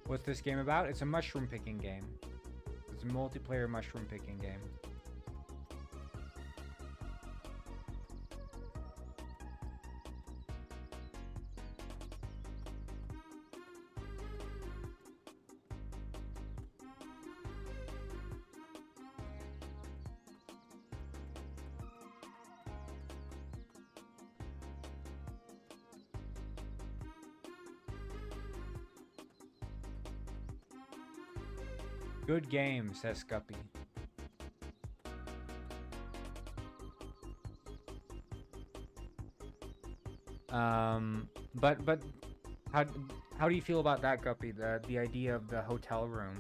What's this game about? It's a mushroom picking game. It's a multiplayer mushroom picking game. Good game, says Guppy. But how do you feel about that, Guppy? The idea of the hotel room.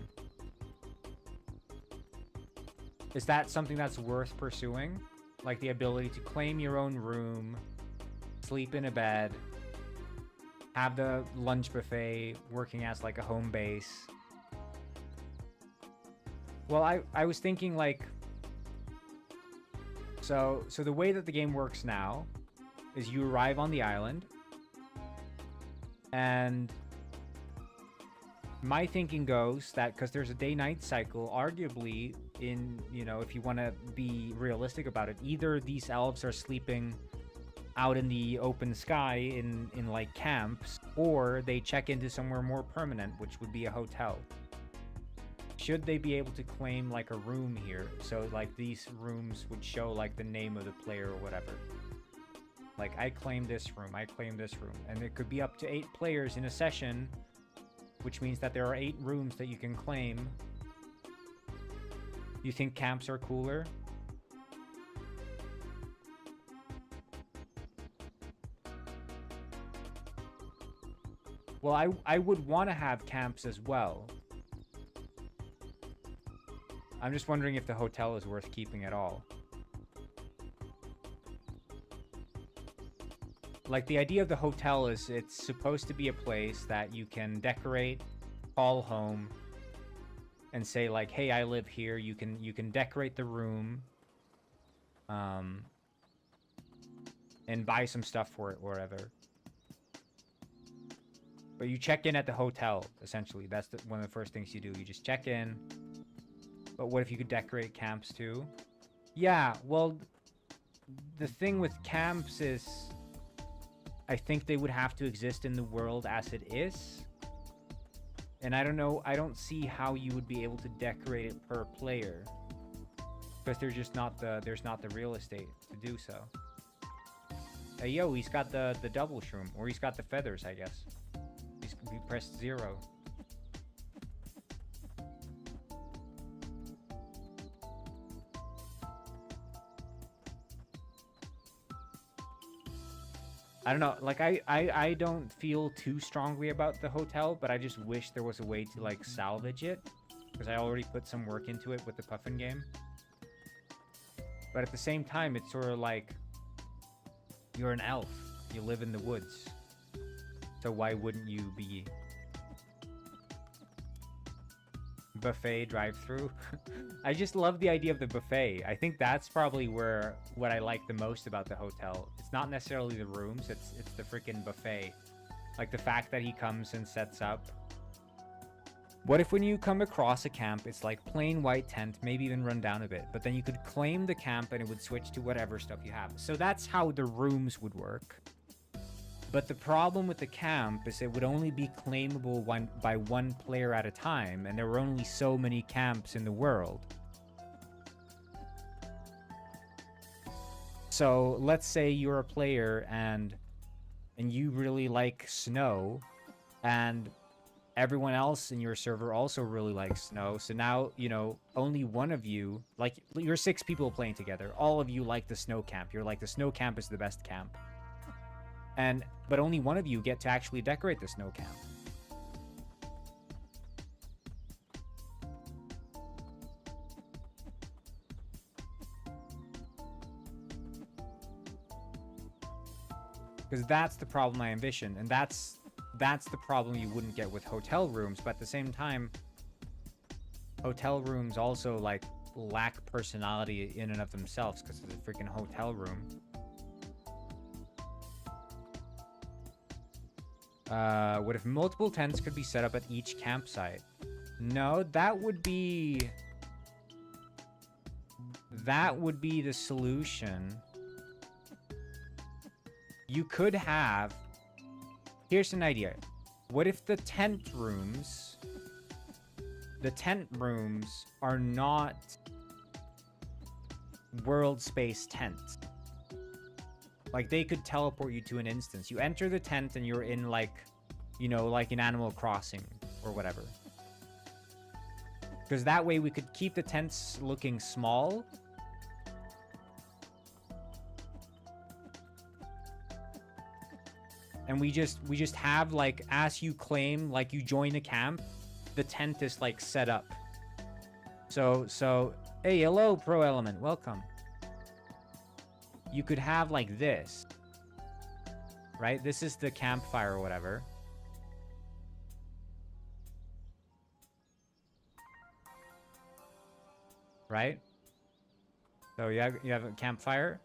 Is that something that's worth pursuing? Like the ability to claim your own room, sleep in a bed, have the lunch buffet working as like a home base. Well, I was thinking like, so the way that the game works now is you arrive on the island, and my thinking goes that because there's a day-night cycle, arguably in, you know, if you want to be realistic about it, either these elves are sleeping out in the open sky in like camps, or they check into somewhere more permanent, which would be a hotel. Should they be able to claim like a room here? So like these rooms would show like the name of the player or whatever. Like I claim this room, I claim this room. And it could be up to 8 players in a session, which means that there are 8 rooms that you can claim. You think camps are cooler? Well, I would want to have camps as well. I'm just wondering if the hotel is worth keeping at all. Like, the idea of the hotel is it's supposed to be a place that you can decorate, call home, and say like, hey, I live here. You can decorate the room, and buy some stuff for it or whatever. But you check in at the hotel, essentially. That's one of the first things you do. You just check in. But what if you could decorate camps too? Yeah, well, the thing with camps is, I think they would have to exist in the world as it is. And I don't know, I don't see how you would be able to decorate it per player. Because there's just not the real estate to do so. Hey, yo, he's got the double shroom. Or he's got the feathers, I guess. He pressed 0. I don't know, like, I don't feel too strongly about the hotel, but I just wish there was a way to, like, salvage it. Because I already put some work into it with the Puffin game. But at the same time, it's sort of like, you're an elf. You live in the woods. So why wouldn't you be... Buffet drive-through? I just love the idea of the buffet. I think that's probably what I like the most about the hotel. It's not necessarily the rooms, it's the freaking buffet. Like the fact that he comes and sets up. What if when you come across a camp, it's like plain white tent, maybe even run down a bit, but then you could claim the camp and it would switch to whatever stuff you have. So that's how the rooms would work. But the problem with the camp is it would only be claimable by one player at a time, and there were only so many camps in the world. So let's say you're a player and you really like snow, and everyone else in your server also really likes snow. So now, you know, only one of you, like, you're 6 people playing together. All of you like the snow camp. You're like, the snow camp is the best camp. But only one of you get to actually decorate the snow camp. Because that's the problem I envision, and that's the problem you wouldn't get with hotel rooms. But at the same time, hotel rooms also like lack personality in and of themselves because it's a freaking hotel room. What if multiple tents could be set up at each campsite? No, that would be the solution. You could have... Here's an idea. What if the tent rooms are not world space tents? Like, they could teleport you to an instance. You enter the tent and you're in, like, you know, like in Animal Crossing or whatever. Because that way we could keep the tents looking small. And we just have, like, as you claim, like, you join a camp, the tent is, like, set up. So Hey, hello, Pro Element. Welcome. You could have like this. Right? This is the campfire or whatever. Right? So you have a campfire.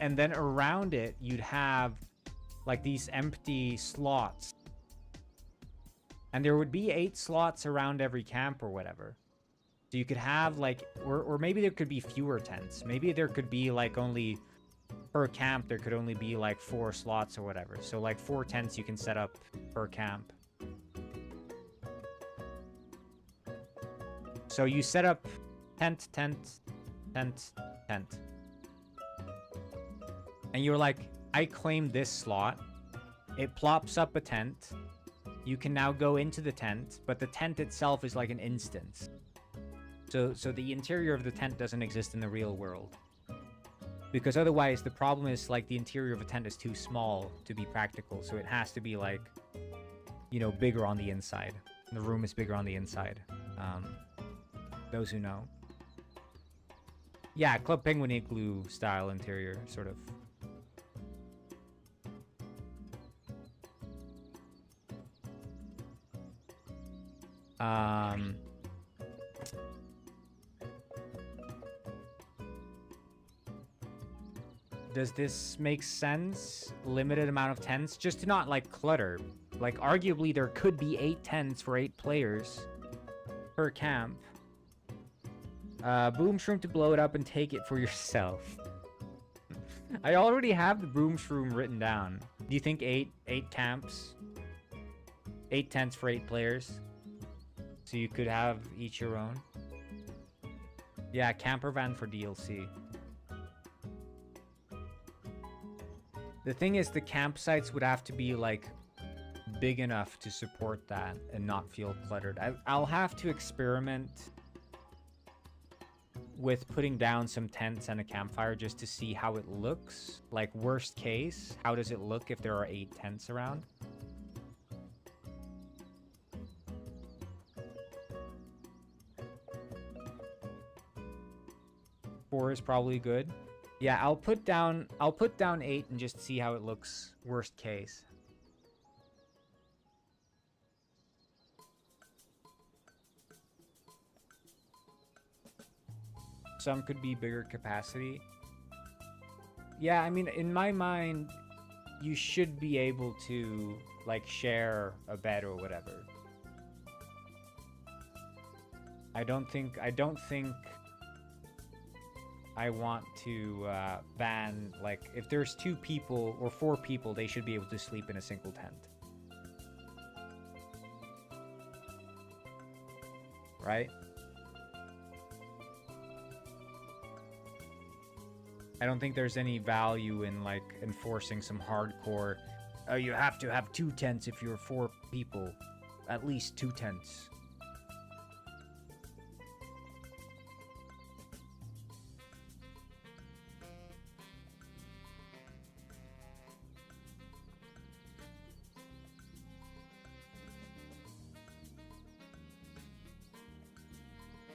And then around it you'd have like these empty slots. And there would be 8 slots around every camp or whatever. So you could have like, or maybe there could be fewer tents. Maybe there could be like only per camp, there could only be like 4 slots or whatever. So like 4 tents you can set up per camp. So you set up tent, tent, tent, tent. And you're like, I claim this slot. It plops up a tent. You can now go into the tent, but the tent itself is like an instance. So the interior of the tent doesn't exist in the real world. Because otherwise, the problem is like the interior of a tent is too small to be practical. So it has to be like, you know, bigger on the inside. The room is bigger on the inside. Those who know. Yeah, Club Penguin Igloo style interior, sort of. Does this make sense? Limited amount of tents? Just to not, like, clutter. Like, arguably, there could be 8 tents for 8 players per camp. Boom Shroom to blow it up and take it for yourself. I already have the Boom Shroom written down. Do you think 8 camps? 8 tents for 8 players? So you could have each your own? Yeah, camper van for DLC. The thing is, the campsites would have to be, like, big enough to support that and not feel cluttered. I'll have to experiment with putting down some tents and a campfire just to see how it looks. Like, worst case, how does it look if there are 8 tents around? Four is probably good. Yeah, I'll put down 8 and just see how it looks worst case. Some could be bigger capacity. Yeah, I mean, in my mind, you should be able to, like, share a bed or whatever. I don't think I want to ban, like, if there's 2 people or 4 people, they should be able to sleep in a single tent. Right? I don't think there's any value in, like, enforcing some hardcore, oh, you have to have 2 tents if you're 4 people. At least 2 tents.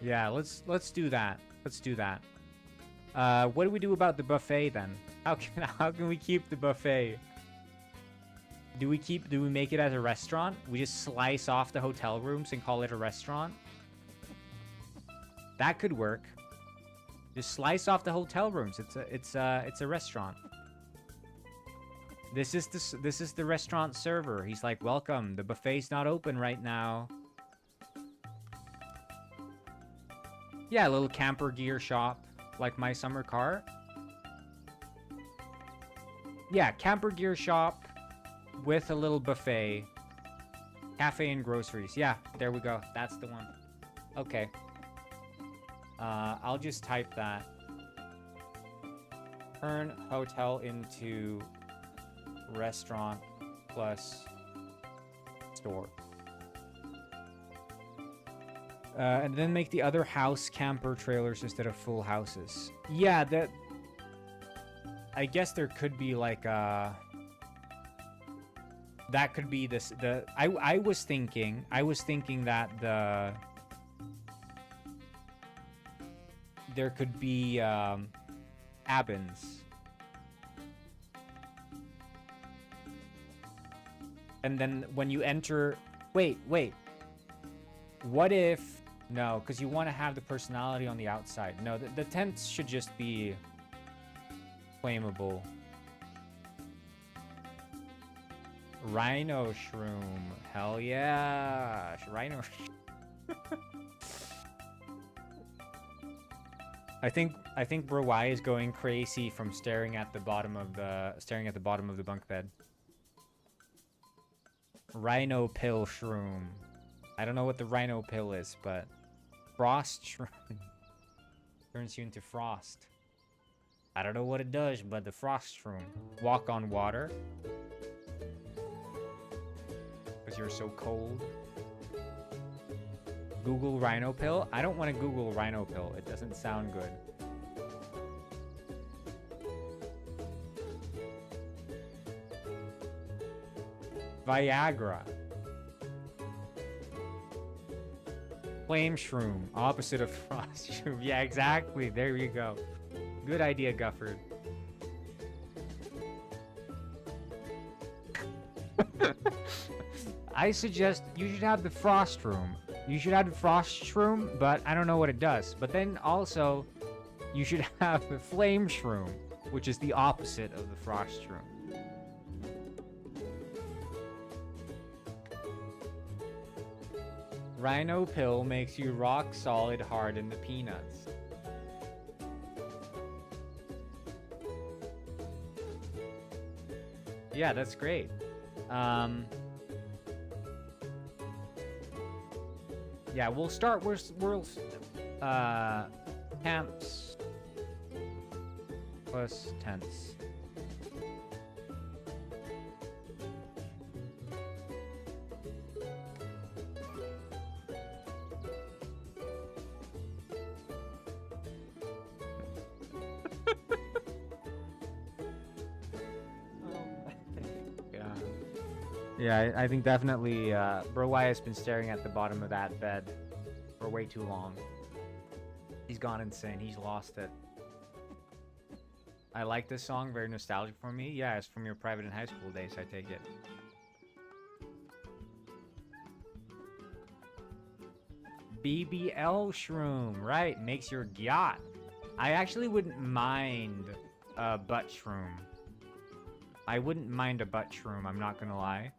Yeah, let's do that. Let's do that. What do we do about the buffet then? How can we keep the buffet? Do we make it as a restaurant? We just slice off the hotel rooms and call it a restaurant? That could work. Just slice off the hotel rooms. It's a restaurant. This is the restaurant server. He's like, welcome. The buffet's not open right now. Yeah, a little camper gear shop, like my summer car. Yeah, camper gear shop with a little buffet. Cafe and groceries. Yeah, there we go. That's the one. Okay. I'll just type that. Turn hotel into restaurant plus store. And then make the other house camper trailers instead of full houses. Yeah, I guess there could be like that could be this I was thinking that there could be cabins. And then when you enter, wait. What if, no, because you want to have the personality on the outside. No, the tents should just be flammable. Rhino shroom. Hell yeah. Rhino I think Bro Y is going crazy from staring at the bottom of the bunk bed. Rhino pill shroom. I don't know what the rhino pill is, but frost shroom turns you into frost. I don't know what it does, but the frost shroom. Walk on water. Because you're so cold. Google rhino pill? I don't want to Google rhino pill. It doesn't sound good. Viagra. Flame shroom. Opposite of frost shroom. Yeah, exactly. There you go. Good idea, Gufford. I suggest you should have the frost room. You should have the frost shroom, but I don't know what it does. But then also, you should have the flame shroom, which is the opposite of the frost shroom. Rhino pill makes you rock solid hard in the peanuts. Yeah, that's great. Yeah, we'll start. We'll camps plus tents. Yeah, I think definitely Bro Y has been staring at the bottom of that bed for way too long. He's gone insane. He's lost it. I like this song. Very nostalgic for me. Yeah, it's from your private and high school days, I take it. BBL shroom. Right, makes your yacht. I actually wouldn't mind a butt shroom. I wouldn't mind a butt shroom, I'm not gonna lie.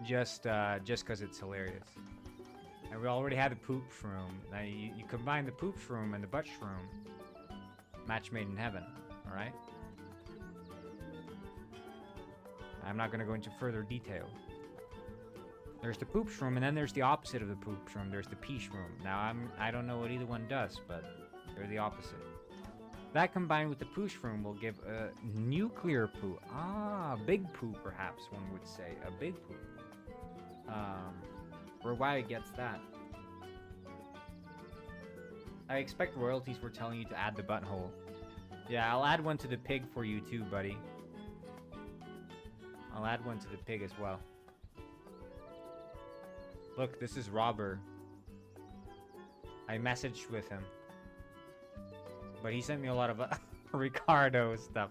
Just because it's hilarious. And we already had the poop shroom. Now you combine the poop shroom and the butt shroom. Match made in heaven, alright? I'm not gonna go into further detail. There's the poop shroom, and then there's the opposite of the poop shroom. There's the pee shroom. Now I don't know what either one does, but they're the opposite. That combined with the poo shroom will give a nuclear poo. Ah, big poo, perhaps one would say. A big poo. Or why it gets that. I expect royalties were telling you to add the butthole. Yeah, I'll add one to the pig for you too, buddy. I'll add one to the pig as well. Look, this is Robber. I messaged with him. But he sent me a lot of Ricardo stuff.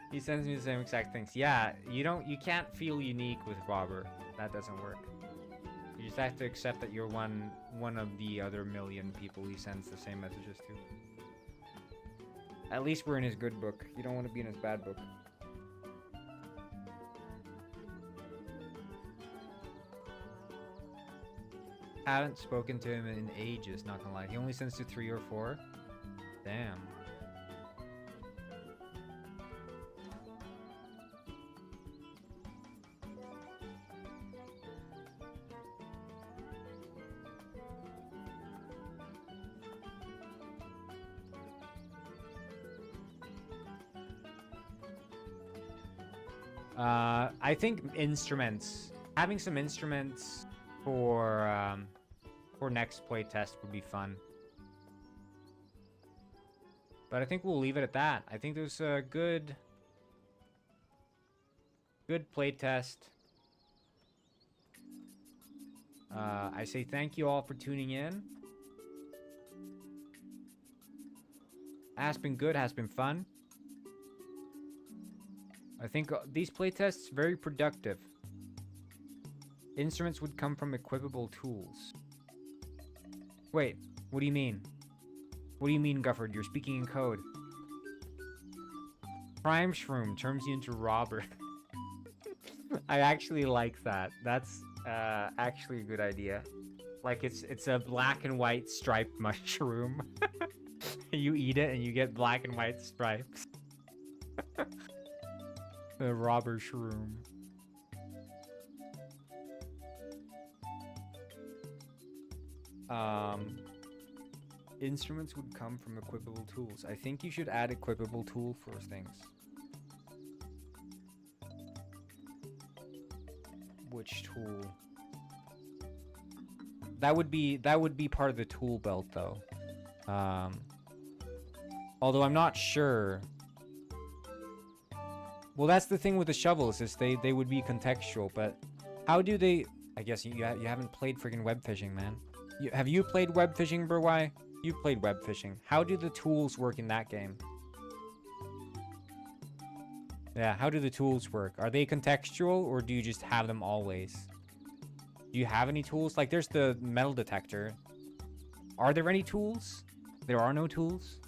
He sends me the same exact things. Yeah, you can't feel unique with Robber. That doesn't work. You just have to accept that you're one of the other million people he sends the same messages to. At least we're in his good book. You don't want to be in his bad book. Haven't spoken to him in ages, not gonna lie. He only sends to 3 or 4. Damn. I think instruments, having some instruments for next playtest would be fun. But I think we'll leave it at that. I think there's a good playtest. I say thank you all for tuning in. Has been good, has been fun. I think these playtests very productive. Instruments would come from equipable tools. Wait, what do you mean? What do you mean, Gufford? You're speaking in code. Prime Shroom turns you into robber. I actually like that. That's actually a good idea. Like it's a black and white striped mushroom. You eat it and you get black and white stripes. The robber shroom. Instruments would come from equipable tools. I think you should add equipable tool for things. Which tool? That would be part of the tool belt though. Although I'm not sure. Well, that's the thing with the shovels, is they would be contextual, but how do they... I guess you haven't played friggin' web fishing, man. Have you played web fishing, Burwai? You've played web fishing. How do the tools work in that game? Yeah, how do the tools work? Are they contextual, or do you just have them always? Do you have any tools? Like, there's the metal detector. Are there any tools? There are no tools?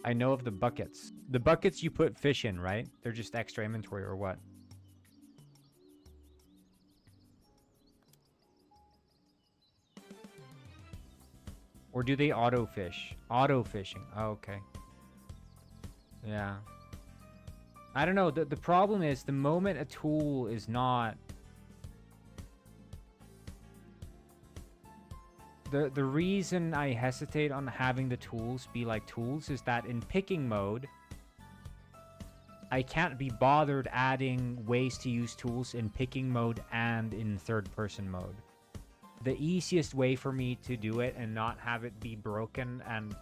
I know of the buckets. The buckets you put fish in, right? They're just extra inventory or what? Or do they auto fish? Auto fishing. Oh, okay. Yeah. I don't know. The problem is the moment a tool is not... The reason I hesitate on having the tools be like tools is that in picking mode, I can't be bothered adding ways to use tools in picking mode and in third-person mode. The easiest way for me to do it and not have it be broken and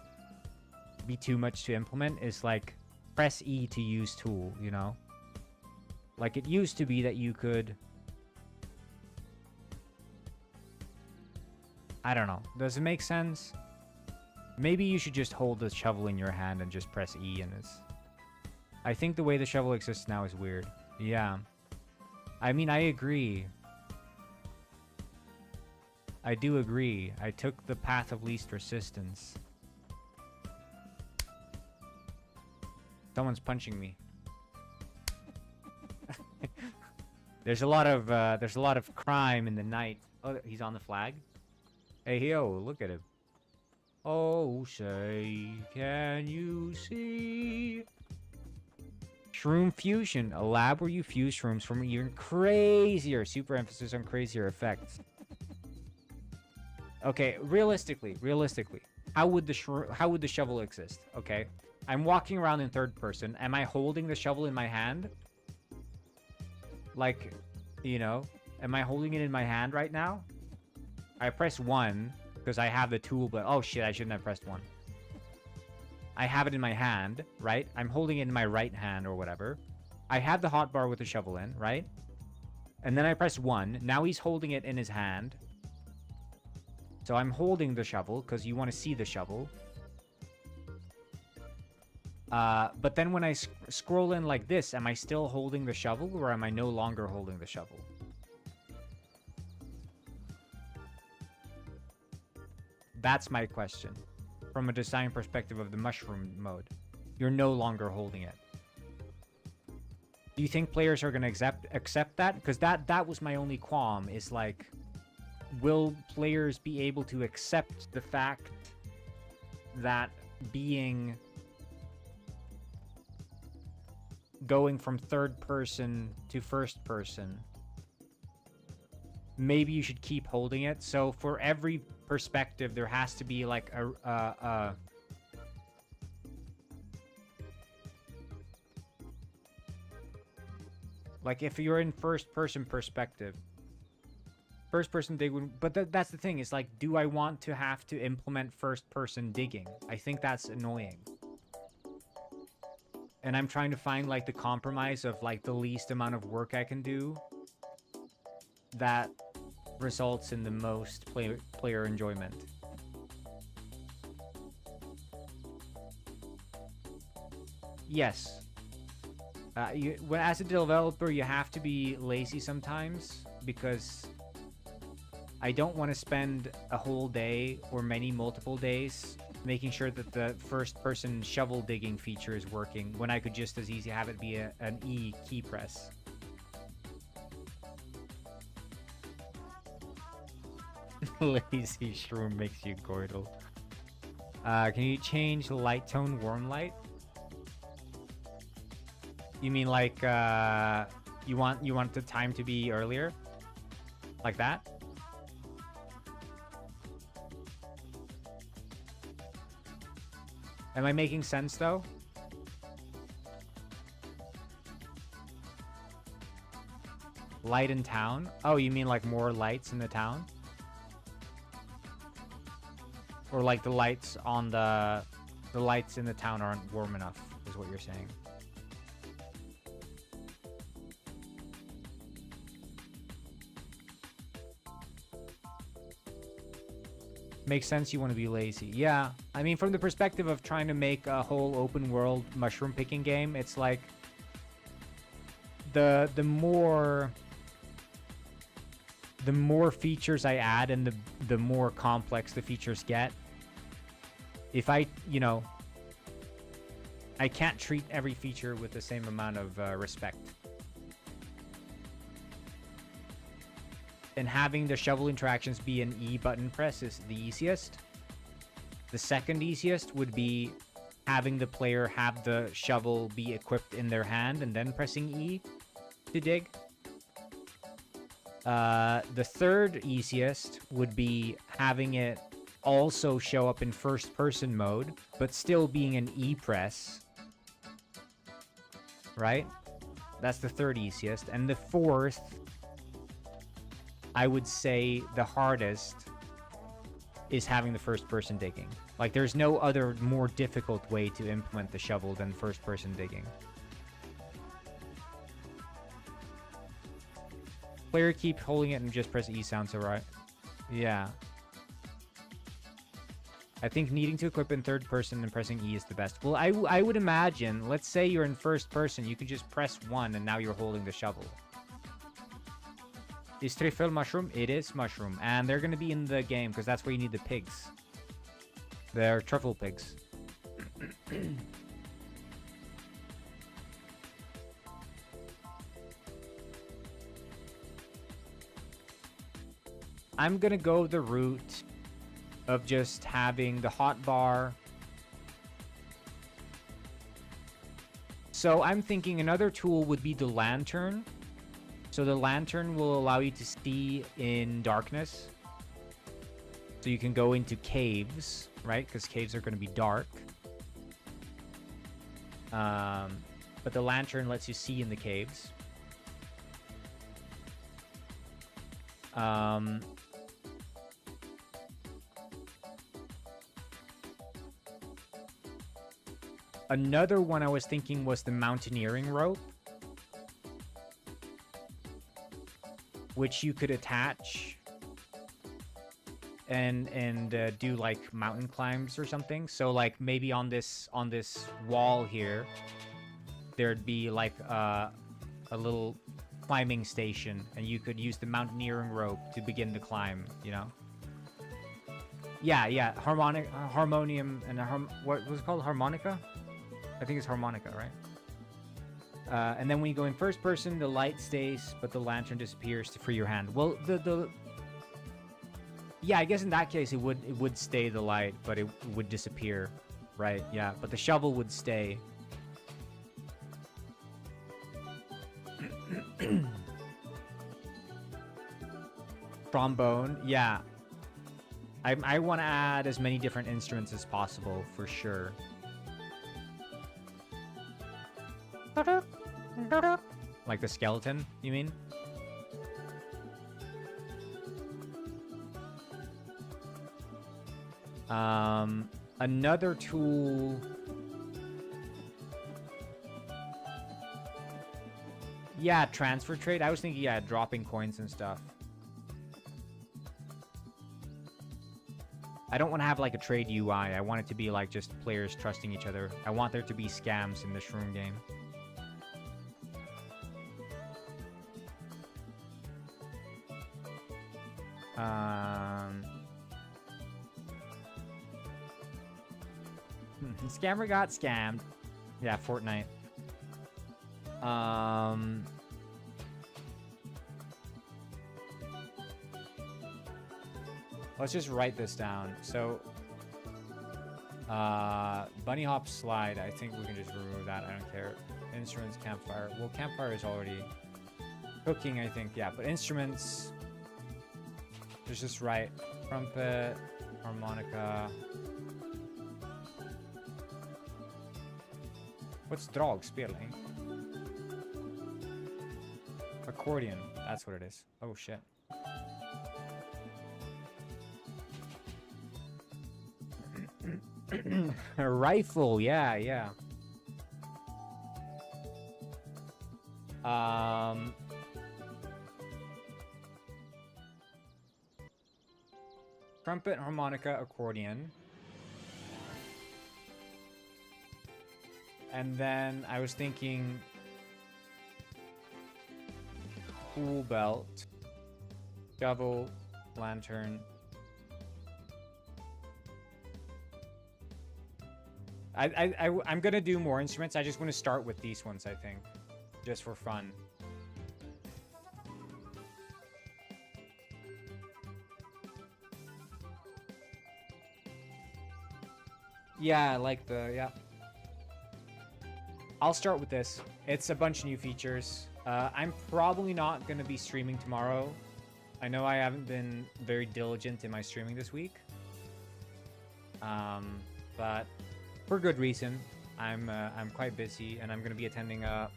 be too much to implement is like press E to use tool, you know? Like it used to be that you could... I don't know. Does it make sense? Maybe you should just hold the shovel in your hand and just press E and it's... I think the way the shovel exists now is weird. Yeah. I mean, I agree. I do agree. I took the path of least resistance. Someone's punching me. There's a lot of crime in the night. Oh, he's on the flag? Hey, yo, look at him. Oh, say, can you see? Shroom fusion, a lab where you fuse shrooms from even crazier, super emphasis on crazier effects. Okay, realistically, how would the shovel exist? Okay, I'm walking around in third person. Am I holding the shovel in my hand? Like, you know, am I holding it in my hand right now? I press 1 because I have the tool, but oh shit, I shouldn't have pressed 1. I have it in my hand, right? I'm holding it in my right hand or whatever. I have the hotbar with the shovel in, right? And then I press 1. Now he's holding it in his hand. So I'm holding the shovel because you want to see the shovel. But then when I scroll in like this, am I still holding the shovel or am I no longer holding the shovel? That's my question. From a design perspective of the mushroom mode. You're no longer holding it. Do you think players are going to accept that? Because that was my only qualm, is like, will players be able to accept the fact that going from third person to first person, maybe you should keep holding it. So for every perspective, there has to be like like if you're in first-person perspective, first-person dig would, but that's the thing, is like, do I want to have to implement first-person digging? I think that's annoying. And I'm trying to find like the compromise of like the least amount of work I can do that results in the most player enjoyment. Yes. As a developer, you have to be lazy sometimes, because I don't want to spend a whole day or multiple days making sure that the first-person shovel digging feature is working when I could just as easy have it be an E key press. Lazy shroom makes you goidle. Can you change light tone warm light? You mean like you want the time to be earlier? Like that? Am I making sense though? Light in town? Oh, you mean like more lights in the town? Or like the lights on the lights in the town aren't warm enough, is what you're saying. Makes sense, you want to be lazy. Yeah, I mean, from the perspective of trying to make a whole open world mushroom picking game, it's like the more features I add and the more complex the features get. If I can't treat every feature with the same amount of respect. And having the shovel interactions be an E button press is the easiest. The second easiest would be having the player have the shovel be equipped in their hand and then pressing E to dig. The third easiest would be having it also show up in first-person mode, but still being an E press. Right? That's the third easiest. And the fourth, I would say the hardest, is having the first-person digging. Like, there's no other more difficult way to implement the shovel than first-person digging. Player keep holding it and just press E sounds alright. Yeah. I think needing to equip in third person and pressing E is the best. Well, I would imagine, let's say you're in first person, you can just press 1 and now you're holding the shovel. Is Trifle mushroom? It is mushroom. And they're going to be in the game because that's where you need the pigs. They're truffle pigs. I'm going to go the route of just having the hotbar. So I'm thinking another tool would be the lantern. So the lantern will allow you to see in darkness. So you can go into caves, right? Because caves are going to be dark. But the lantern lets you see in the caves. Another one I was thinking was the mountaineering rope, which you could attach and do like mountain climbs or something. So like maybe on this wall here, there'd be like a little climbing station, and you could use the mountaineering rope to begin the climb. You know? Yeah. Harmonium and what was it called? Harmonica? I think it's harmonica, right? And then when you go in first person, the light stays, but the lantern disappears to free your hand. Well, yeah, I guess in that case it would stay the light, but it would disappear, right? Yeah, but the shovel would stay. Trombone, yeah. I want to add as many different instruments as possible, for sure. Like the skeleton, you mean? Another tool... Yeah, transfer trade. I was thinking, yeah, dropping coins and stuff. I don't want to have like a trade UI. I want it to be like just players trusting each other. I want there to be scams in the Shroom game. Scammer got scammed. Yeah, Fortnite. Let's just write this down. So, bunny hop slide. I think we can just remove that. I don't care. Instruments, campfire. Well, campfire is already cooking, I think. Yeah, but instruments. Let's just write trumpet, harmonica. What's drag spelling? Accordion. That's what it is. Oh shit. A rifle, yeah, yeah. Trumpet, harmonica, accordion. And then I was thinking tool belt, shovel, lantern. I'm gonna do more instruments. I just want to start with these ones, I think, just for fun. Yeah, I like the, yeah. I'll start with this. It's a bunch of new features. I'm probably not going to be streaming tomorrow. I know I haven't been very diligent in my streaming this week. But for good reason. I'm quite busy, and I'm going to be attending a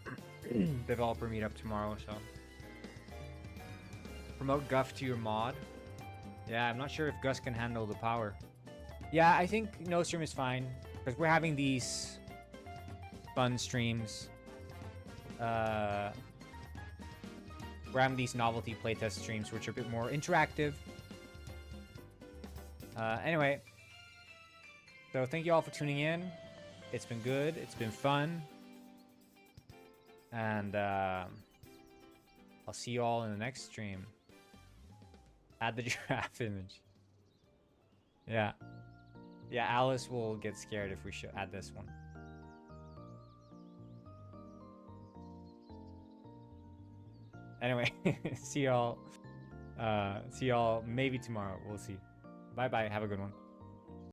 developer meetup tomorrow, so. Promote Guff to your mod. Yeah, I'm not sure if Gus can handle the power. Yeah, I think no stream is fine, because we're having these fun streams. We're having these novelty playtest streams, which are a bit more interactive. Anyway, so thank you all for tuning in. It's been good. It's been fun. And I'll see you all in the next stream. Add the giraffe image. Yeah. Yeah, Alice will get scared if we should add this one. Anyway, see y'all maybe tomorrow. We'll see. Bye bye. Have a good one.